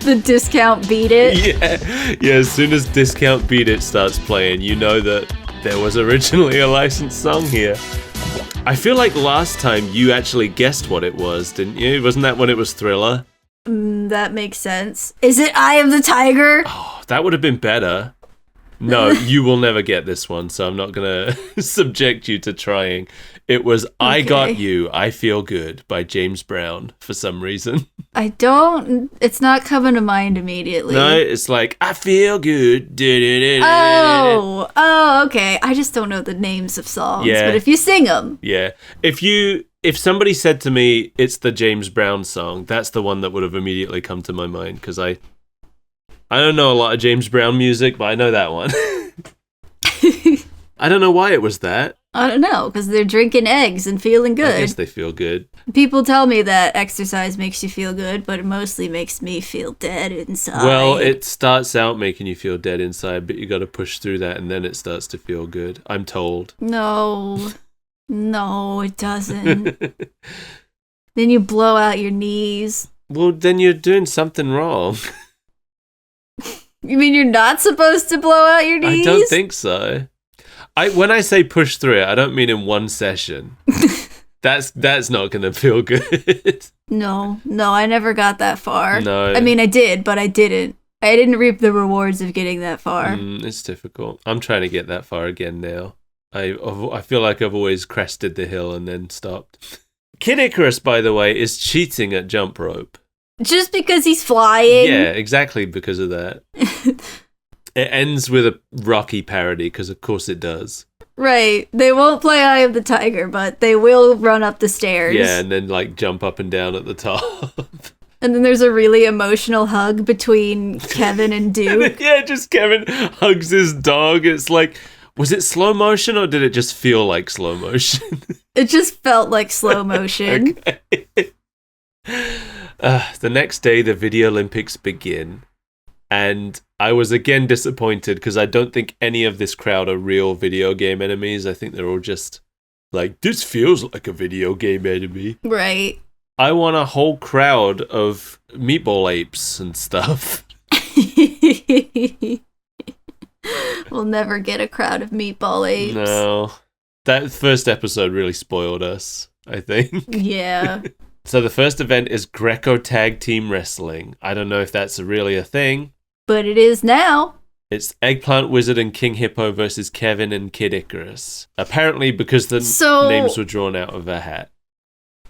The Discount Beat It? Yeah, as soon as Discount Beat It starts playing, you know that there was originally a licensed song here. I feel like last time you actually guessed what it was, didn't you? Wasn't that when it was Thriller? That makes sense. Is it Eye of the Tiger? Oh, that would have been better. No, you will never get this one, so I'm not going to subject you to trying. It was I Got You, I Feel Good by James Brown for some reason. It's not coming to mind immediately. No, it's like, I feel good. Oh, okay. I just don't know the names of songs, Yeah. but if you sing them. Yeah. If somebody said to me, it's the James Brown song, that's the one that would have immediately come to my mind, because I don't know a lot of James Brown music, but I know that one. I don't know why it was that. I don't know, because they're drinking eggs and feeling I good. guess they feel good. People tell me that exercise makes you feel good, but it mostly makes me feel dead inside. Well, it starts out making you feel dead inside, but you got to push through that, and then it starts to feel good. I'm told. No, it doesn't. Then you blow out your knees. Well, then you're doing something wrong. You mean you're not supposed to blow out your knees? I don't think so. When I say push through it, I don't mean in one session. That's not going to feel good. No, I never got that far. No. I mean, I did, but I didn't. I didn't reap the rewards of getting that far. It's difficult. I'm trying to get that far again now. I feel like I've always crested the hill and then stopped. Kid Icarus, by the way, is cheating at jump rope. Just because he's flying? Yeah, exactly because of that. It ends with a Rocky parody, because of course it does. Right. They won't play Eye of the Tiger, but they will run up the stairs. Yeah, and then like jump up and down at the top. And then there's a really emotional hug between Kevin and Duke. Yeah, just Kevin hugs his dog. It's like, was it slow motion or did it just feel like slow motion? It just felt like slow motion. Okay. The next day, the Video Olympics begin. And I was again disappointed because I don't think any of this crowd are real video game enemies. I think they're all just like, this feels like a video game enemy. Right. I want a whole crowd of meatball apes and stuff. We'll never get a crowd of meatball apes. No. That first episode really spoiled us, I think. Yeah. So the first event is Greco Tag Team Wrestling. I don't know if that's really a thing. But it is now. It's Eggplant Wizard and King Hippo versus Kevin and Kid Icarus. Apparently because the names were drawn out of a hat.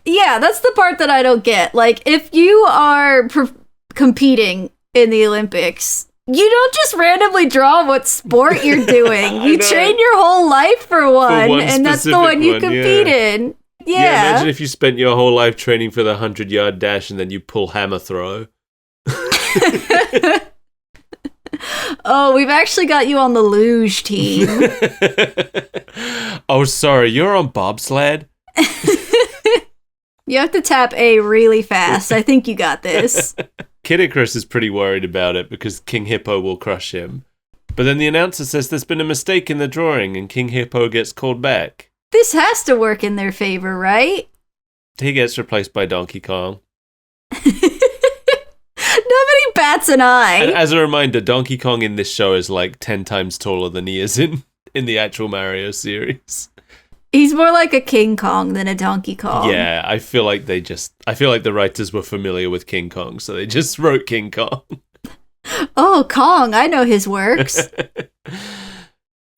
Yeah, that's the part that I don't get. Like, if you are competing in the Olympics, you don't just randomly draw what sport you're doing. You train your whole life for one and that's the one you compete in. Yeah. Imagine if you spent your whole life training for the 100-yard dash and then you pull hammer throw. Oh, we've actually got you on the luge team. Oh, sorry, you're on bobsled? You have to tap A really fast. I think you got this. Kid Icarus is pretty worried about it because King Hippo will crush him. But then the announcer says there's been a mistake in the drawing and King Hippo gets called back. This has to work in their favor, right? He gets replaced by Donkey Kong. Nobody bats an eye. And as a reminder, Donkey Kong in this show is like 10 times taller than he is in the actual Mario series. He's more like a King Kong than a Donkey Kong. Yeah, I feel like the writers were familiar with King Kong, so they just wrote King Kong. Oh, Kong, I know his works.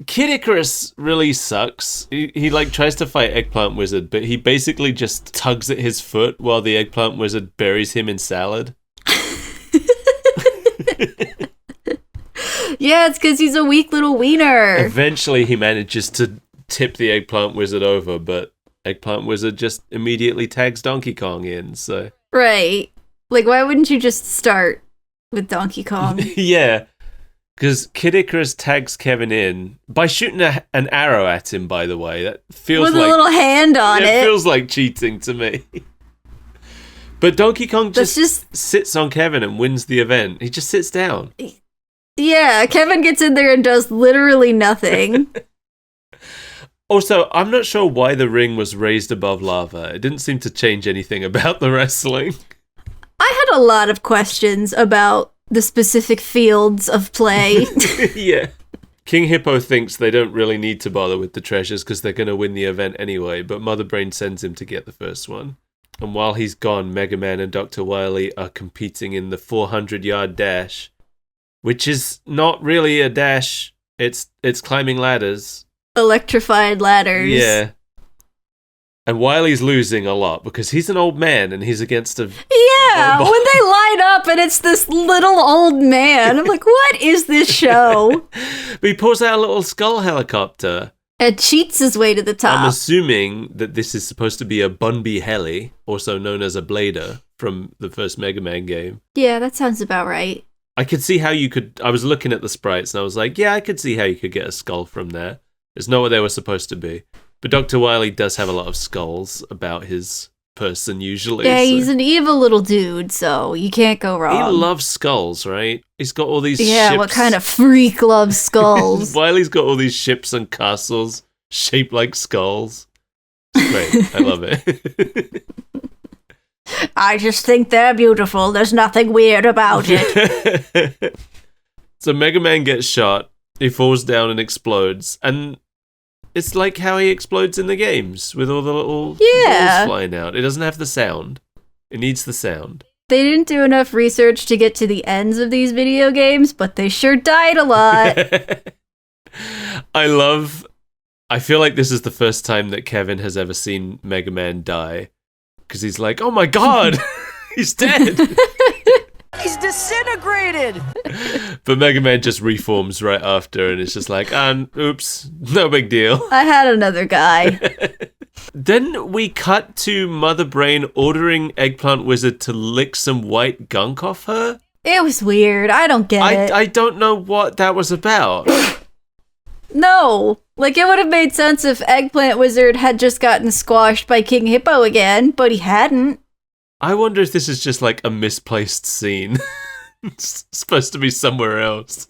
Kid Icarus really sucks. He like tries to fight Eggplant Wizard, but he basically just tugs at his foot while the Eggplant Wizard buries him in salad. Yeah, it's because he's a weak little wiener. Eventually, he manages to tip the Eggplant Wizard over, but Eggplant Wizard just immediately tags Donkey Kong in, so... Right. Like, why wouldn't you just start with Donkey Kong? Yeah. Because Kid Icarus tags Kevin in by shooting an arrow at him, by the way. That feels with like... a little hand on it. It feels like cheating to me. But Donkey Kong just sits on Kevin and wins the event. He just sits down. Yeah, Kevin gets in there and does literally nothing. Also, I'm not sure why the ring was raised above lava. It didn't seem to change anything about the wrestling. I had a lot of questions about the specific fields of play. Yeah. King Hippo thinks they don't really need to bother with the treasures because they're going to win the event anyway, but Mother Brain sends him to get the first one. And while he's gone, Mega Man and Dr. Wily are competing in the 400-yard dash, which is not really a dash. It's climbing ladders. Electrified ladders. Yeah. And Wily's losing a lot because he's an old man and he's against a... Yeah, when they line up and it's this little old man. I'm like, what is this show? But he pulls out a little skull helicopter. And cheats his way to the top. I'm assuming that this is supposed to be a Bunby Heli, also known as a Blader from the first Mega Man game. Yeah, that sounds about right. I could see how you could... I was looking at the sprites and I was like, yeah, I could see how you could get a skull from there. It's not what they were supposed to be. But Dr. Wily does have a lot of skulls about his person usually. Yeah, so. he's an evil little dude, so you can't go wrong. He loves skulls, right? He's got all these ships. Yeah, what kind of freak loves skulls? Wily's got all these ships and castles shaped like skulls. It's great. I love it. I just think they're beautiful. There's nothing weird about it. So Mega Man gets shot. He falls down and explodes. And it's like how he explodes in the games with all the little balls flying out. It doesn't have the sound. It needs the sound. They didn't do enough research to get to the ends of these video games, but they sure died a lot. I feel like this is the first time that Kevin has ever seen Mega Man die. Because he's like, oh my god, he's dead. He's disintegrated! But Mega Man just reforms right after, and it's just like, oops, no big deal. I had another guy. Then we cut to Mother Brain ordering Eggplant Wizard to lick some white gunk off her. It was weird. I don't get it. I don't know what that was about. No. Like, it would have made sense if Eggplant Wizard had just gotten squashed by King Hippo again, but he hadn't. I wonder if this is just like a misplaced scene. It's supposed to be somewhere else.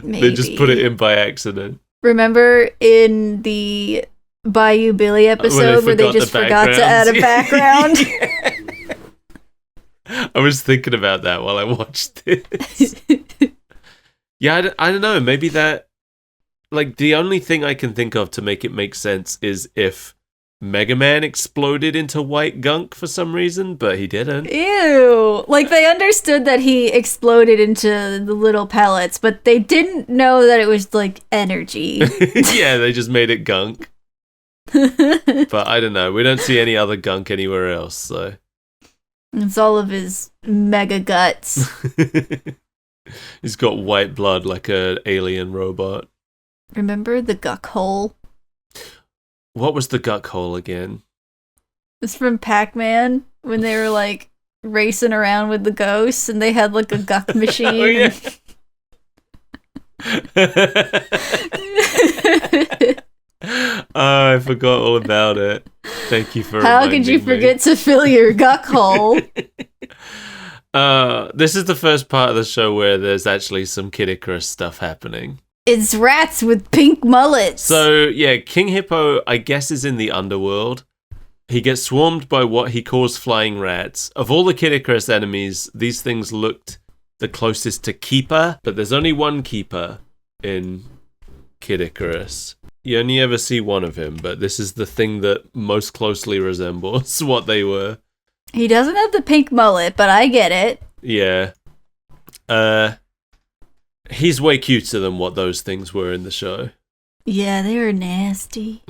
Maybe. They just put it in by accident. Remember in the Bayou Billy episode where they just forgot to add a background? I was thinking about that while I watched this. Yeah, I don't know. Maybe that... Like, the only thing I can think of to make it make sense is if Mega Man exploded into white gunk for some reason, but he didn't. Ew. Like, they understood that he exploded into the little pellets, but they didn't know that it was, like, energy. Yeah, they just made it gunk. But I don't know. We don't see any other gunk anywhere else, so... It's all of his mega guts. He's got white blood like an alien robot. Remember the guck hole? What was the guck hole again? It's from Pac-Man when they were like racing around with the ghosts and they had like a guck machine. Oh, yeah. Oh, I forgot all about it. Thank you for How could you forget to fill your guck hole? This is the first part of the show where there's actually some Kid Icarus stuff happening. It's rats with pink mullets. So, yeah, King Hippo, I guess, is in the underworld. He gets swarmed by what he calls flying rats. Of all the Kid Icarus enemies, these things looked the closest to Keeper, but there's only one Keeper in Kid Icarus. You only ever see one of him, but this is the thing that most closely resembles what they were. He doesn't have the pink mullet, but I get it. Yeah. He's way cuter than what those things were in the show. Yeah, they were nasty.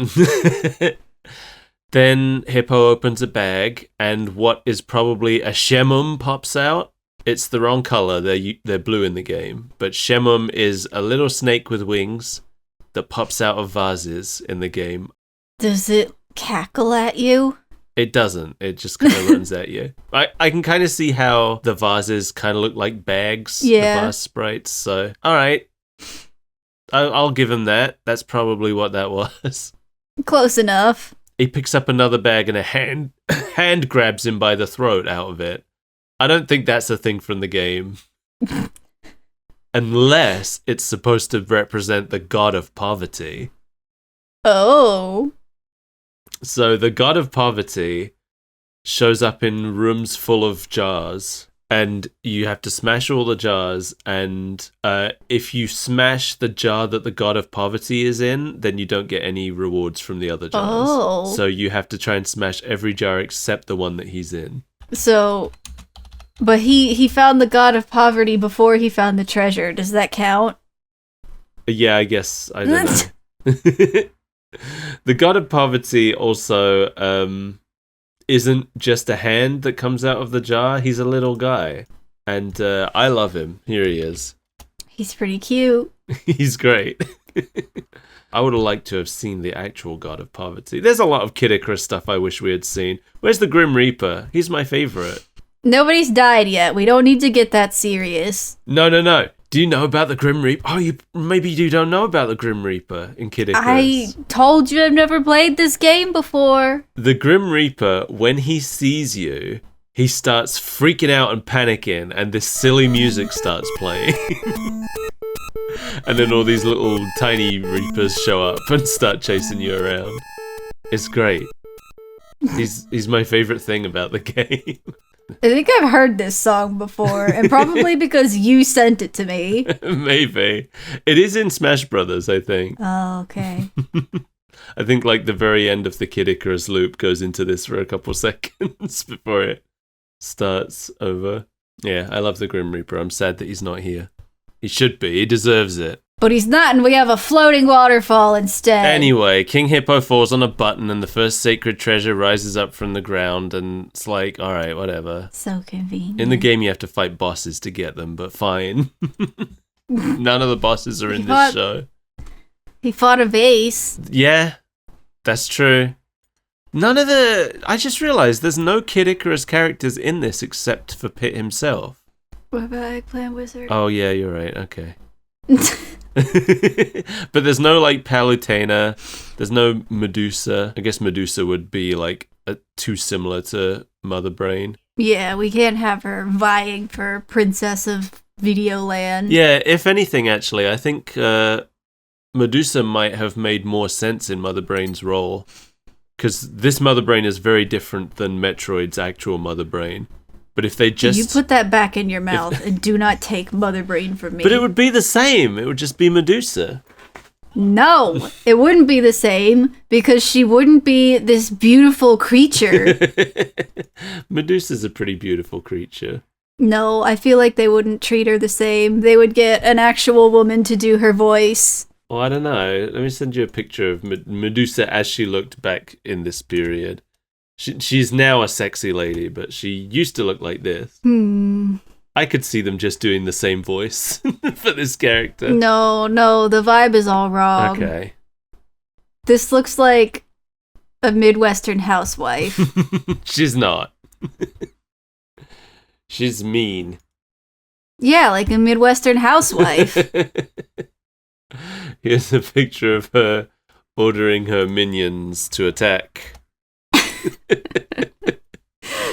Then Hippo opens a bag, and what is probably a Shemum pops out. It's the wrong color. They're blue in the game. But Shemum is a little snake with wings that pops out of vases in the game. Does it cackle at you? It doesn't. It just kind of runs at you. I can kind of see how the vases kind of look like bags. Yeah. The vase sprites. So, all right. I'll give him that. That's probably what that was. Close enough. He picks up another bag and a hand grabs him by the throat out of it. I don't think that's a thing from the game. Unless it's supposed to represent the god of poverty. Oh. So the god of poverty shows up in rooms full of jars, and you have to smash all the jars, and if you smash the jar that the god of poverty is in, then you don't get any rewards from the other jars. Oh. So you have to try and smash every jar except the one that he's in. So, but he found the god of poverty before he found the treasure. Does that count? Yeah, I guess. I don't know. The god of poverty also isn't just a hand that comes out of the jar. He's a little guy. And I love him. Here he is. He's pretty cute. He's great. I would have liked to have seen the actual god of poverty. There's a lot of Kid Icarus stuff I wish we had seen. Where's the Grim Reaper? He's my favorite. Nobody's died yet. We don't need to get that serious. No. Do you know about the Grim Reaper? Oh, maybe you don't know about the Grim Reaper in Kid Icarus. I told you I've never played this game before. The Grim Reaper, when he sees you, he starts freaking out and panicking, and this silly music starts playing. And then all these little tiny Reapers show up and start chasing you around. It's great. He's my favorite thing about the game. I think I've heard this song before, and probably because you sent it to me. Maybe. It is in Smash Brothers, I think. Oh, okay. I think like the very end of the Kid Icarus loop goes into this for a couple seconds before it starts over. Yeah, I love the Grim Reaper. I'm sad that he's not here. He should be. He deserves it. But he's not, and we have a floating waterfall instead. Anyway, King Hippo falls on a button and the first sacred treasure rises up from the ground, and it's like, alright, whatever. So convenient. In the game you have to fight bosses to get them, but fine. None of the bosses are in this show. He fought a vase. Yeah, that's true. I just realized there's no Kid Icarus characters in this except for Pit himself. What about Eggplant Wizard? Oh yeah, you're right, okay. But there's no like Palutena, there's no Medusa. I guess Medusa would be like too similar to Mother Brain. Yeah, we can't have her vying for Princess of Videoland. Yeah, if anything, actually, I think Medusa might have made more sense in Mother Brain's role, because this Mother Brain is very different than Metroid's actual Mother Brain. But if they just... You put that back in your mouth and do not take Mother Brain from me. But it would be the same. It would just be Medusa. No, it wouldn't be the same because she wouldn't be this beautiful creature. Medusa's a pretty beautiful creature. No, I feel like they wouldn't treat her the same. They would get an actual woman to do her voice. Well, I don't know. Let me send you a picture of Medusa as she looked back in this period. She's now a sexy lady, but she used to look like this. I could see them just doing the same voice for this character. No, the vibe is all wrong. Okay. This looks like a Midwestern housewife. She's not. She's mean. Yeah, like a Midwestern housewife. Here's a picture of her ordering her minions to attack.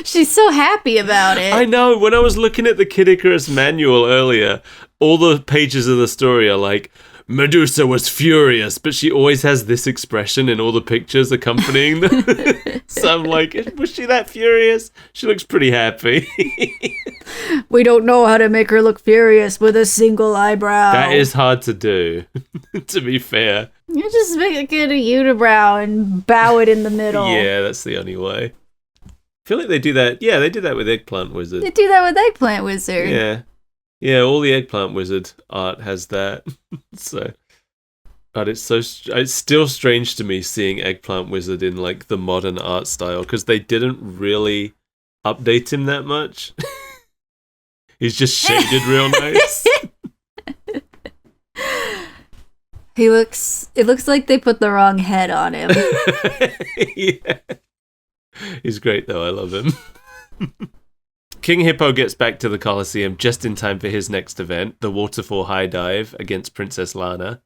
She's so happy about it. I know. When I was looking at the Kid Icarus manual earlier, all the pages of the story are like, Medusa was furious, but she always has this expression in all the pictures accompanying them. So I'm like, was she that furious? She looks pretty happy. We don't know how to make her look furious with a single eyebrow. That is hard to do, to be fair. You just make it a unibrow and bow it in the middle. Yeah, that's the only way. I feel like they do that. Yeah, they did that with Eggplant Wizard. They do that with Eggplant Wizard. Yeah. Yeah, all the Eggplant Wizard art has that. So, but it's still strange to me seeing Eggplant Wizard in like the modern art style because they didn't really update him that much. He's just shaded real nice. It looks like they put the wrong head on him. Yeah. He's great though, I love him. King Hippo gets back to the Colosseum just in time for his next event, the Waterfall High Dive against Princess Lana.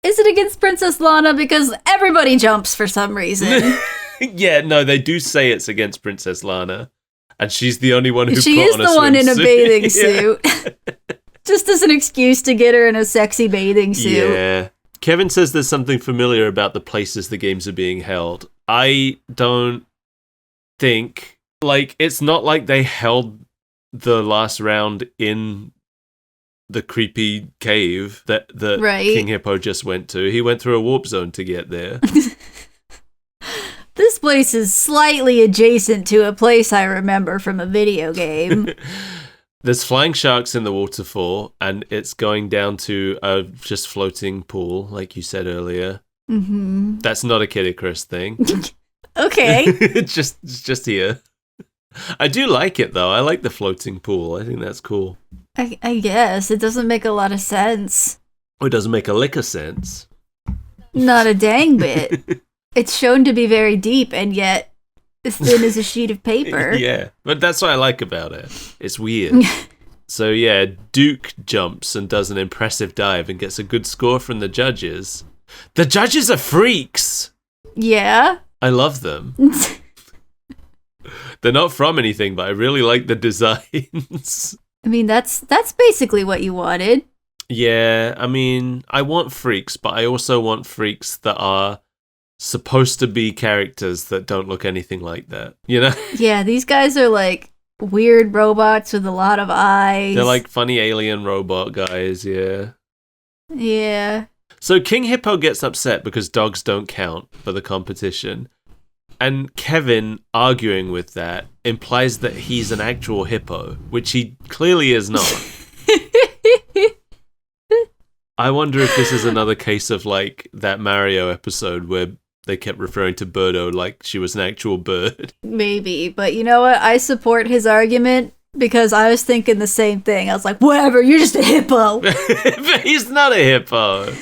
Is it against Princess Lana? Because everybody jumps for some reason. Yeah, no, they do say it's against Princess Lana. And she's the only one who She put is on a the one in a swimsuit. bathing suit. Just as an excuse to get her in a sexy bathing suit. Yeah. Kevin says there's something familiar about the places the games are being held. I don't think... Like, it's not like they held the last round in the creepy cave that Right. King Hippo just went to. He went through a warp zone to get there. This place is slightly adjacent to a place I remember from a video game. There's flying sharks in the waterfall, and it's going down to a just floating pool, like you said earlier. Mm-hmm. That's not a Kid Icarus thing. Okay. It's just here. I do like it, though. I like the floating pool. I think that's cool. I guess. It doesn't make a lot of sense. It doesn't make a lick of sense. Not a dang bit. It's shown to be very deep and yet as thin as a sheet of paper. Yeah, but that's what I like about it. It's weird. So yeah, Duke jumps and does an impressive dive and gets a good score from the judges. The judges are freaks! Yeah. I love them. They're not from anything, but I really like the designs. I mean, that's basically what you wanted. Yeah, I mean, I want freaks, but I also want freaks that are supposed to be characters that don't look anything like that, you know? Yeah, these guys are like weird robots with a lot of eyes. They're like funny alien robot guys, yeah. Yeah. So King Hippo gets upset because dogs don't count for the competition. And Kevin, arguing with that, implies that he's an actual hippo, which he clearly is not. I wonder if this is another case of like that Mario episode where they kept referring to Birdo like she was an actual bird. Maybe, but you know what? I support his argument because I was thinking the same thing. I was like, whatever, you're just a hippo. But he's not a hippo.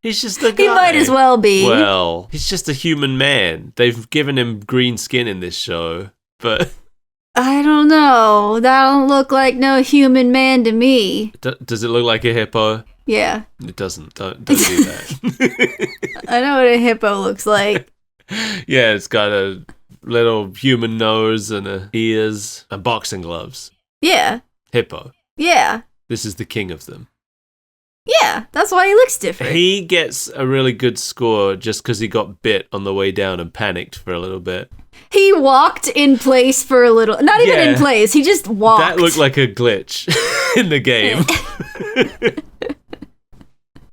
He's just a guy. He might as well be. Well, he's just a human man. They've given him green skin in this show, but... I don't know. That don't look like no human man to me. Does it look like a hippo? Yeah. It doesn't. Don't do that. I know what a hippo looks like. Yeah, it's got a little human nose and ears and boxing gloves. Yeah. Hippo. Yeah. This is the king of them. Yeah, that's why he looks different. He gets a really good score just because he got bit on the way down and panicked for a little bit. He walked in place for a little. Not even in place. He just walked. That looked like a glitch in the game.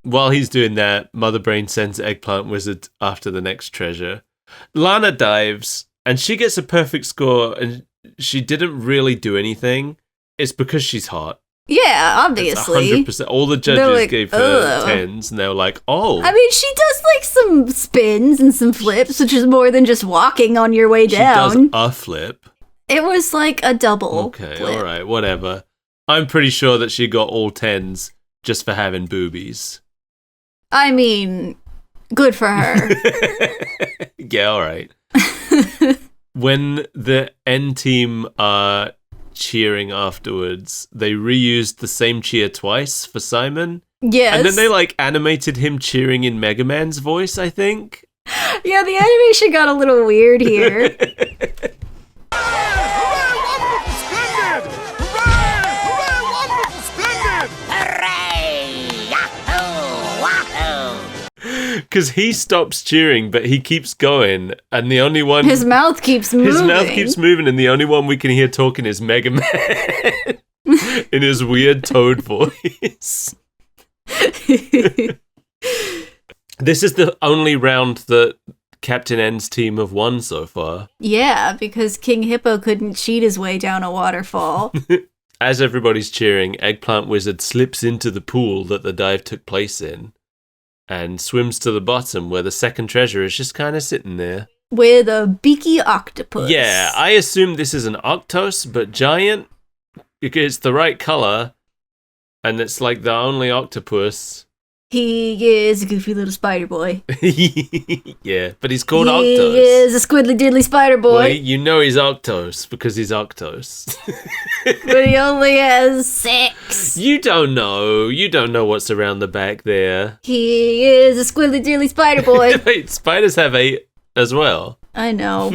While he's doing that, Mother Brain sends Eggplant Wizard after the next treasure. Lana dives, and she gets a perfect score, and she didn't really do anything. It's because she's hot. Yeah, obviously. 100%. All the judges like, gave her ugh. 10s, and they were like, oh. I mean, she does like some spins and some flips, which is more than just walking on your way down. She does a flip. It was like a double. Okay, flip. alright, whatever. I'm pretty sure that she got all 10s just for having boobies. I mean, good for her. Yeah, alright. When the N team are cheering afterwards, they reused the same cheer twice for Simon. Yes. And then they like animated him cheering in Mega Man's voice, I think. Yeah, the animation got a little weird here. Because he stops cheering, but he keeps going, and the only one... His mouth keeps moving. His mouth keeps moving, and the only one we can hear talking is Mega Man in his weird toad voice. This is the only round that Captain N's team have won so far. Yeah, because King Hippo couldn't cheat his way down a waterfall. As everybody's cheering, Eggplant Wizard slips into the pool that the dive took place in and swims to the bottom where the second treasure is just kind of sitting there. With a beaky octopus. Yeah, I assume this is an octos, but giant, because it's the right color, and it's like the only octopus. He is a goofy little spider boy. Yeah, but he's called He Octos. is a squiddly diddly spider boy. Well, you know he's Octos because he's Octos. But he only has 6. You don't know. You don't know what's around the back there. He is a squiddly diddly spider boy. Wait, spiders have 8 as well. I know.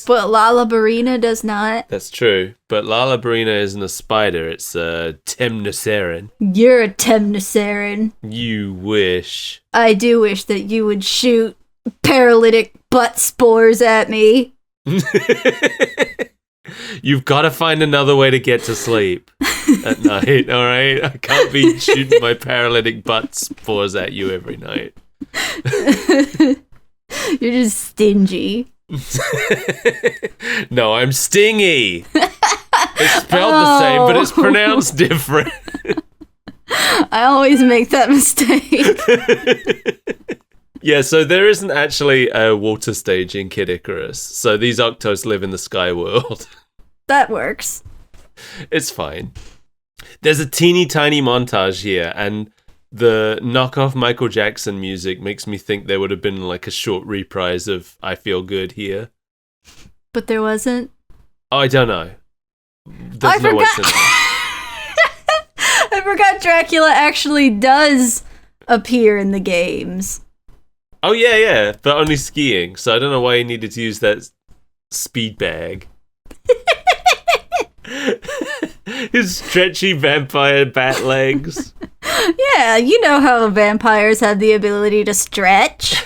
But Lala Barina does not. That's true. But Lala Barina isn't a spider. It's a Temnoceran. You're a Temnoceran. You wish. I do wish that you would shoot paralytic butt spores at me. You've got to find another way to get to sleep at night, all right? I can't be shooting my paralytic butt spores at you every night. You're just stingy. No, I'm stingy. It's spelled the same, but it's pronounced different. I always make that mistake. Yeah, so there isn't actually a water stage in Kid Icarus. So these Octos live in the sky world. That works. It's fine. There's a teeny tiny montage here, and the knockoff Michael Jackson music makes me think there would have been like a short reprise of I Feel Good here. But there wasn't. Oh, I don't know. I forgot. I forgot Dracula actually does appear in the games. Oh, yeah, but only skiing. So I don't know why he needed to use that speed bag. His stretchy vampire bat legs. Yeah, you know how vampires have the ability to stretch.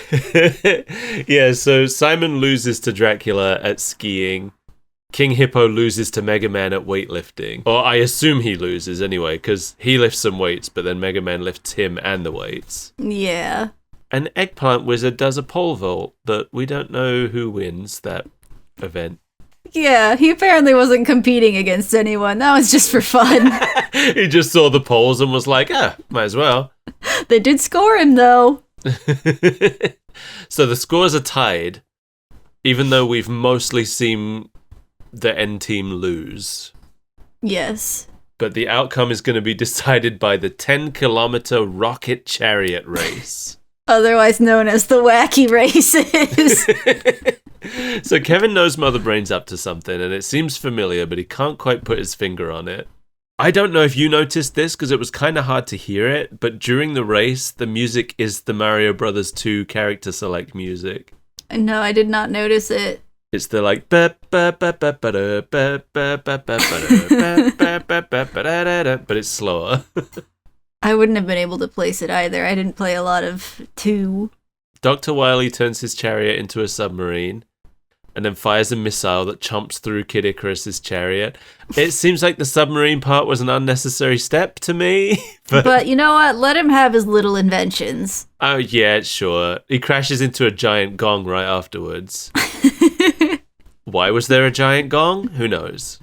Yeah, so Simon loses to Dracula at skiing. King Hippo loses to Mega Man at weightlifting. Or I assume he loses anyway, because he lifts some weights, but then Mega Man lifts him and the weights. Yeah. And Eggplant Wizard does a pole vault, but we don't know who wins that event. Yeah, he apparently wasn't competing against anyone. That was just for fun. He just saw the poles and was like, might as well. They did score him, though. So the scores are tied, even though we've mostly seen the end team lose. Yes. But the outcome is going to be decided by the 10-kilometer rocket chariot race. Otherwise known as the wacky races. So Kevin knows Mother Brain's up to something, and it seems familiar, but he can't quite put his finger on it. I don't know if you noticed this, because it was kind of hard to hear it, but during the race, the music is the Mario Brothers 2 character select music. No, I did not notice it. It's the like, but it's slower. I wouldn't have been able to place it either. I didn't play a lot of 2. Dr. Wily turns his chariot into a submarine and then fires a missile that chomps through Kid Icarus' chariot. It seems like the submarine part was an unnecessary step to me. But you know what? Let him have his little inventions. Oh, yeah, sure. He crashes into a giant gong right afterwards. Why was there a giant gong? Who knows?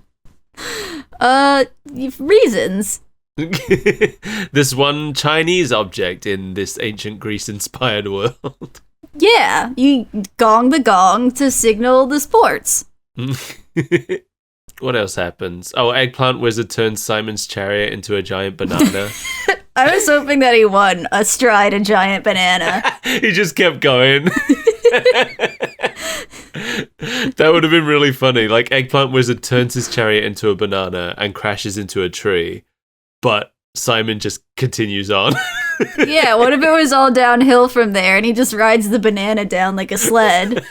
Reasons. This one Chinese object in this ancient Greece-inspired world. Yeah, you gong the gong to signal the sports. What else happens? Oh, Eggplant Wizard turns Simon's chariot into a giant banana. I was hoping that he won astride a giant banana. He just kept going. That would have been really funny. Like, Eggplant Wizard turns his chariot into a banana and crashes into a tree, but Simon just continues on. Yeah, what if it was all downhill from there and he just rides the banana down like a sled?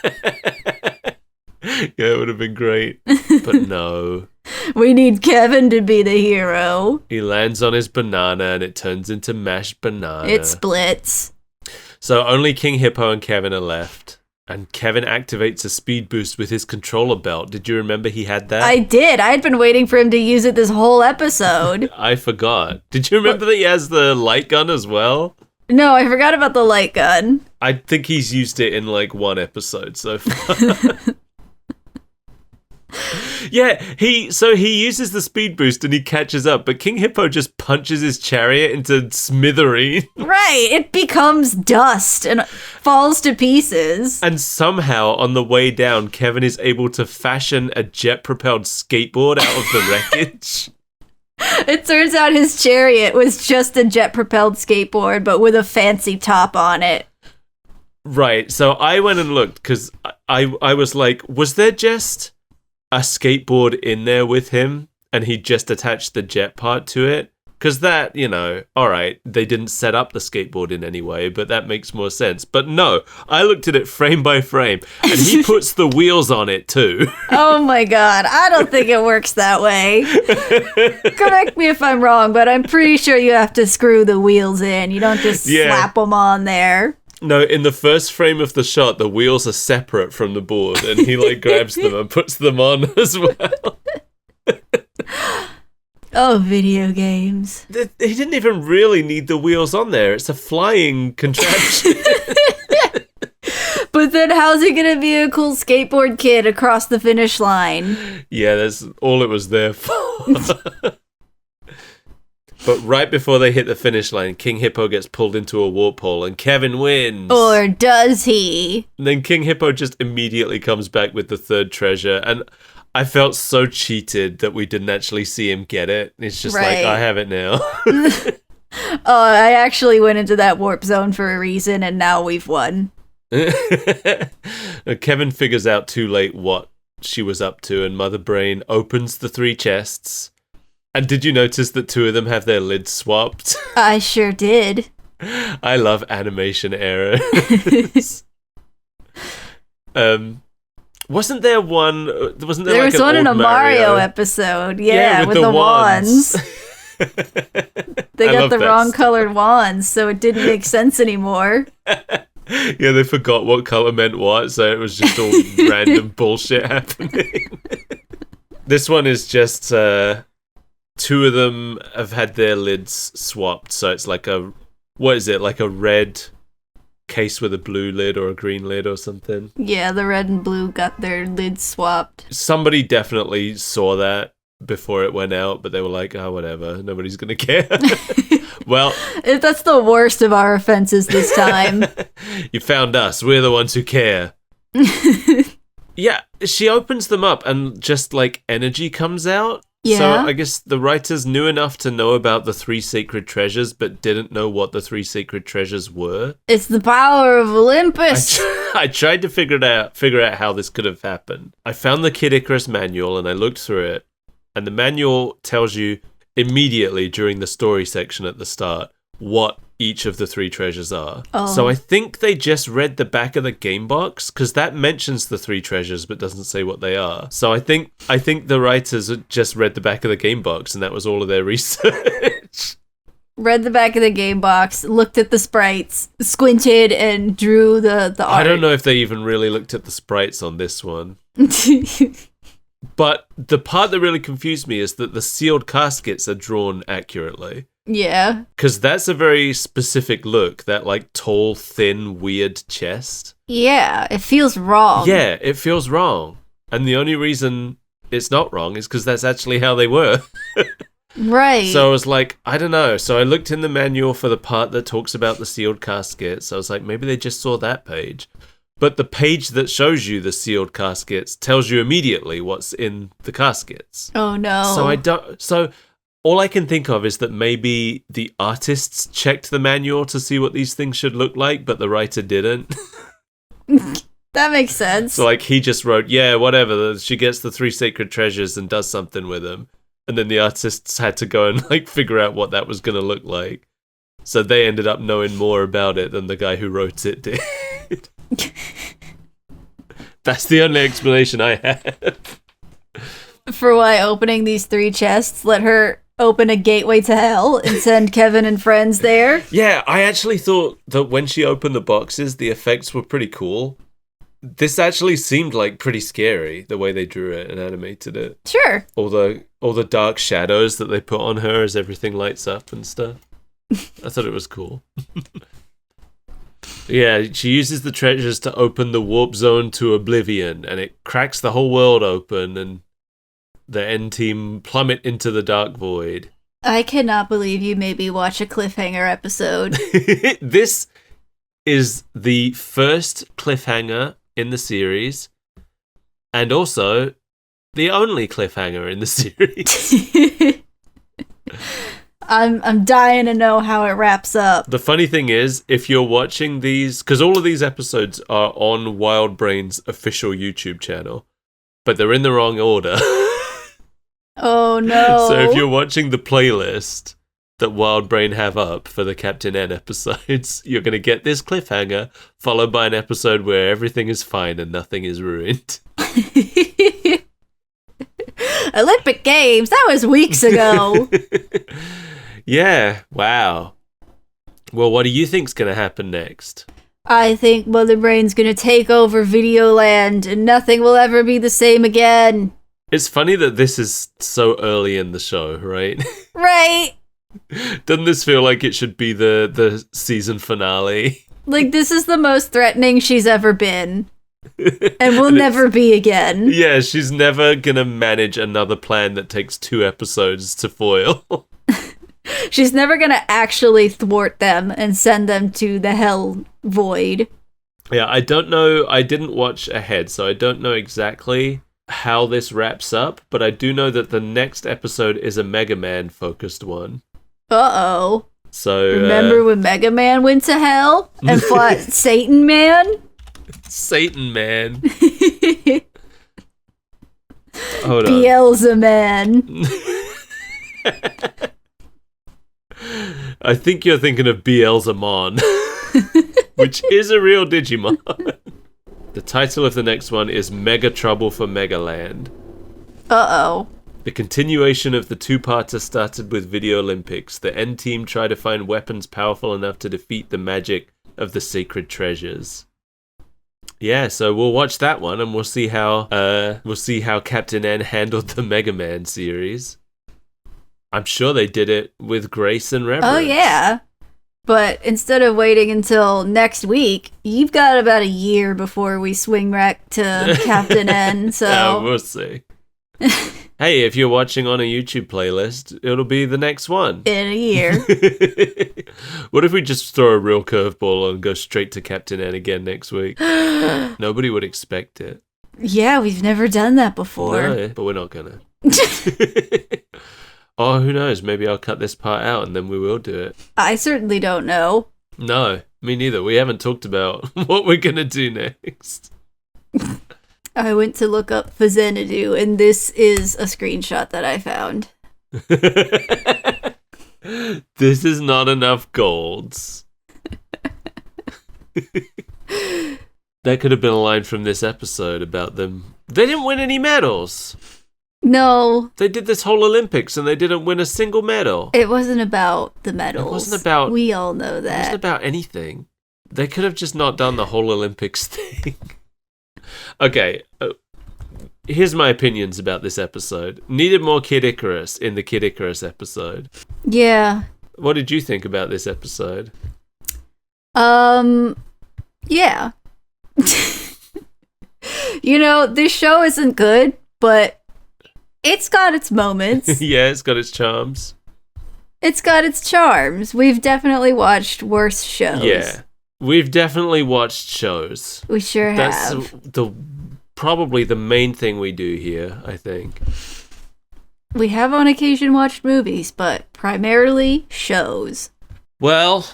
Yeah, it would have been great. But no. We need Kevin to be the hero. He lands on his banana and it turns into mashed banana. It splits. So only King Hippo and Kevin are left. And Kevin activates a speed boost with his controller belt. Did you remember he had that? I did. I had been waiting for him to use it this whole episode. I forgot. Did you remember that he has the light gun as well? No, I forgot about the light gun. I think he's used it in like one episode so far. Yeah, he uses the speed boost and he catches up, but King Hippo just punches his chariot into smithereens. Right, it becomes dust and falls to pieces. And somehow, on the way down, Kevin is able to fashion a jet-propelled skateboard out of the wreckage. It turns out his chariot was just a jet-propelled skateboard, but with a fancy top on it. Right, so I went and looked, because I was like, was there just a skateboard in there with him, and he just attached the jet part to it? Because that, alright, they didn't set up the skateboard in any way, but that makes more sense. But no, I looked at it frame by frame, and he puts the wheels on it too. Oh my god, I don't think it works that way. Correct me if I'm wrong, but I'm pretty sure you have to screw the wheels in. You don't just slap them on there. No, in the first frame of the shot, the wheels are separate from the board, and he grabs them and puts them on as well. Oh, video games. He didn't even really need the wheels on there. It's a flying contraption. But then how's he gonna be a cool skateboard kid across the finish line? Yeah, that's all it was there for. But right before they hit the finish line, King Hippo gets pulled into a warp hole and Kevin wins. Or does he? And then King Hippo just immediately comes back with the third treasure, and I felt so cheated that we didn't actually see him get it. It's just like, I have it now. Oh, I actually went into that warp zone for a reason, and now we've won. Kevin figures out too late what she was up to, and Mother Brain opens the 3 chests. And did you notice that 2 of them have their lids swapped? I sure did. I love animation errors. Wasn't there one? There was one in a Mario episode. Yeah, with the wands. They got the wrong colored wands, so it didn't make sense anymore. Yeah, they forgot what color meant what, so it was just all random bullshit happening. This one is just 2 of them have had their lids swapped, so it's like a red case with a blue lid or a green lid or something. Yeah, the red and blue got their lids swapped. Somebody definitely saw that before it went out, but they were like, oh, whatever, nobody's gonna care. Well, that's the worst of our offenses this time. You found us, we're the ones who care. Yeah, she opens them up and just energy comes out. Yeah. So I guess the writers knew enough to know about the 3 sacred treasures, but didn't know what the 3 sacred treasures were. It's the power of Olympus. I tried to figure out how this could have happened. I found the Kid Icarus manual and I looked through it, and the manual tells you immediately during the story section at the start what each of the 3 treasures are. Oh. So I think they just read the back of the game box, because that mentions the 3 treasures but doesn't say what they are. So I think the writers just read the back of the game box and that was all of their research. Read the back of the game box, looked at the sprites, squinted, and drew the art. I don't know if they even really looked at the sprites on this one. But the part that really confused me is that the sealed caskets are drawn accurately. Yeah. Because that's a very specific look, that tall, thin, weird chest. Yeah, it feels wrong. Yeah, it feels wrong. And the only reason it's not wrong is because that's actually how they were. Right. So I was like, I don't know. So I looked in the manual for the part that talks about the sealed caskets. I was like, maybe they just saw that page. But the page that shows you the sealed caskets tells you immediately what's in the caskets. Oh no. So all I can think of is that maybe the artists checked the manual to see what these things should look like, but the writer didn't. That makes sense. So he just wrote, yeah, whatever, she gets the 3 sacred treasures and does something with them. And then the artists had to go and figure out what that was going to look like. So they ended up knowing more about it than the guy who wrote it did. That's the only explanation I had. For why opening these 3 chests let her open a gateway to hell and send Kevin and friends there. Yeah, I actually thought that when she opened the boxes, the effects were pretty cool. This actually seemed pretty scary, the way they drew it and animated it. Sure. All the dark shadows that they put on her as everything lights up and stuff. I thought it was cool. Yeah, she uses the treasures to open the warp zone to oblivion, and it cracks the whole world open, and the N team plummet into the dark void. I cannot believe you made me watch a cliffhanger episode. This is the first cliffhanger in the series, and also the only cliffhanger in the series. I'm dying to know how it wraps up. The funny thing is, if you're watching these, because all of these episodes are on Wild Brain's official YouTube channel, but they're in the wrong order. Oh no. So if you're watching the playlist that Wild Brain have up for the Captain N episodes, you're going to get this cliffhanger, followed by an episode where everything is fine and nothing is ruined. Olympic Games, that was weeks ago. Yeah, wow. Well, what do you think's going to happen next? I think Mother Brain's gonna take over Videoland and nothing will ever be the same again. It's funny that this is so early in the show, right? Right? Doesn't this feel like it should be the season finale? Like, this is the most threatening she's ever been. And will never be again. Yeah, she's never gonna manage another plan that takes 2 episodes to foil. She's never gonna actually thwart them and send them to the hell void. Yeah, I don't know. I didn't watch ahead, so I don't know exactly how this wraps up, but I do know that the next episode is a Mega Man focused one. Uh-oh. So remember when Mega Man went to hell and fought Satan Man? Satan Man. Hold on. Beelzeman. I think you're thinking of Beelzemon, which is a real Digimon. The title of the next one is Mega Trouble for Megaland. Uh-oh. The continuation of the 2-parter started with Video Olympics. The N team try to find weapons powerful enough to defeat the magic of the sacred treasures. Yeah, so we'll watch that one and we'll see how Captain N handled the Mega Man series. I'm sure they did it with grace and reverence. Oh yeah. But instead of waiting until next week, you've got about a year before we swing back to Captain N, so... Yeah, we'll see. Hey, if you're watching on a YouTube playlist, it'll be the next one. In a year. What if we just throw a real curveball and go straight to Captain N again next week? Nobody would expect it. Yeah, we've never done that before. No, but we're not gonna. Oh, who knows? Maybe I'll cut this part out and then we will do it. I certainly don't know. No, me neither. We haven't talked about what we're gonna do next. I went to look up Xanadu, and this is a screenshot that I found. This is not enough golds. That could have been a line from this episode about them. They didn't win any medals. No. They did this whole Olympics and they didn't win a single medal. It wasn't about the medals. It wasn't about... We all know It that. wasn't about anything. They could have just not done the whole Olympics thing. Okay, here's my opinions about this episode. Needed more Kid Icarus in the Kid Icarus episode. Yeah. What did you think about this episode? Yeah. You know, this show isn't good, but it's got its moments. Yeah, it's got its charms. It's got its charms. We've definitely watched worse shows. Yeah. We've definitely watched shows. We sure That's have. probably the main thing we do here, I think. We have on occasion watched movies, but primarily shows. Well,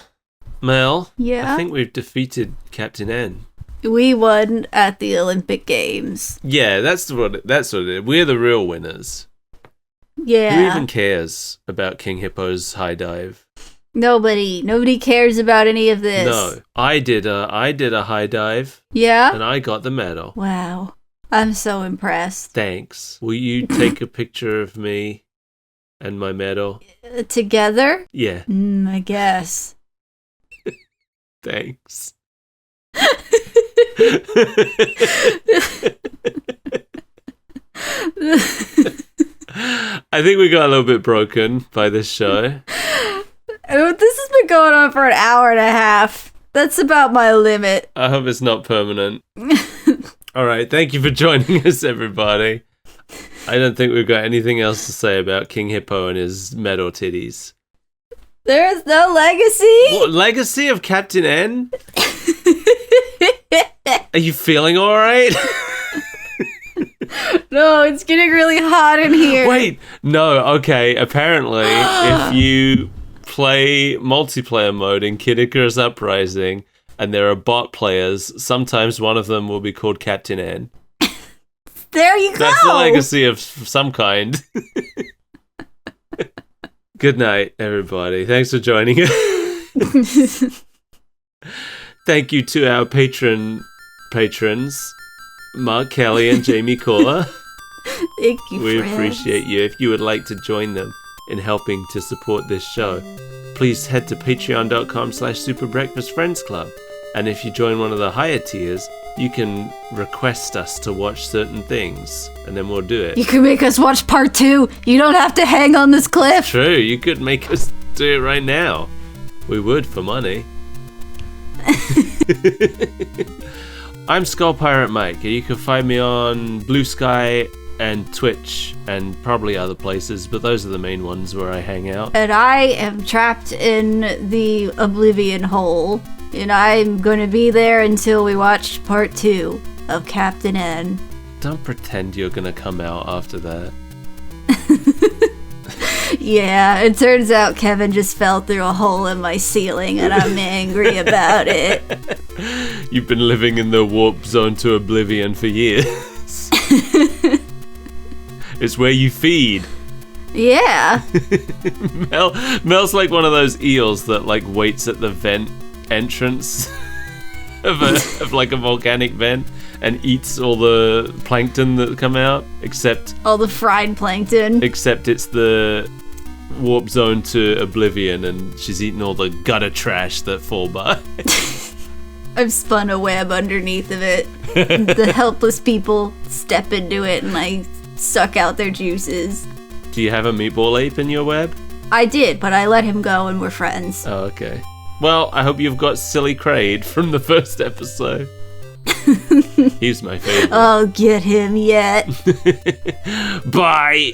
Mel, Yeah? I think we've defeated Captain N. We won at the Olympic Games. Yeah, that's what it is. We're the real winners. Yeah. Who even cares about King Hippo's high dive? Nobody cares about any of this. No, I did a high dive Yeah? and I got the medal. Wow. I'm so impressed. Thanks. Will you take a picture of me and my medal? Together? Yeah, I guess. thanks. I think we got a little bit broken by this show. This has been going on for an hour and a half. That's about my limit. I hope it's not permanent. All right, thank you for joining us, everybody. I don't think we've got anything else to say about King Hippo and his metal titties. There's no legacy? What, legacy of Captain N? Are you feeling alright? No, it's getting really hot in here. Wait, no, okay. Apparently, if you play multiplayer mode in Kid Icarus Uprising and there are bot players, sometimes one of them will be called Captain N. There you go. That's the legacy of some kind. Good night, everybody. Thanks for joining us. Thank you to our patrons, Mark Kelly and Jamie Caller. Thank you, We friends. appreciate you. If you would like to join them in helping to support this show, please head to patreon.com/superbreakfastfriendsclub. And if you join one of the higher tiers, you can request us to watch certain things, and then we'll do it. You can make us watch part 2. You don't have to hang on this cliff. True, you could make us do it right now. We would for money. I'm Skull Pirate Mike. You can find me on Blue Sky and Twitch and probably other places, but those are the main ones where I hang out. And I am trapped in the Oblivion hole. And I'm going to be there until we watch part 2 of Captain N. Don't pretend you're gonna come out after that. Yeah, it turns out Kevin just fell through a hole in my ceiling and I'm angry about it. You've been living in the warp zone to oblivion for years. It's where you feed. Yeah. Mel's like one of those eels that like waits at the vent entrance of like a volcanic vent and eats all the plankton that come out, except All the fried plankton. it's the warp zone to oblivion, and she's eating all the gutter trash that fall by. I've spun a web underneath of it. The helpless people step into it and I suck out their juices. Do you have a meatball ape in your web? I did, but I let him go and we're friends. Oh, okay. Well, I hope you've got Silly Kraid from the first episode. He's my favorite. I'll get him yet. Bye!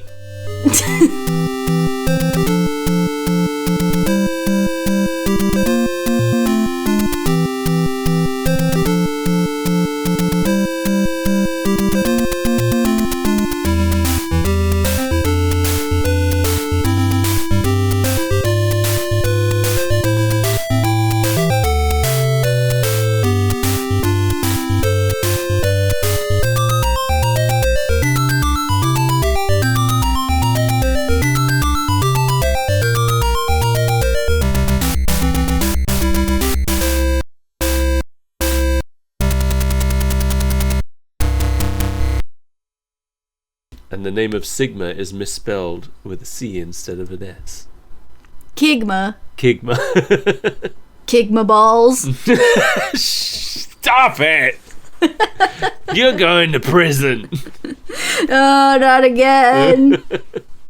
And the name of Sigma is misspelled with a C instead of an S. Kigma. Kigma. Kigma balls. Stop it! You're going to prison. Oh, not again.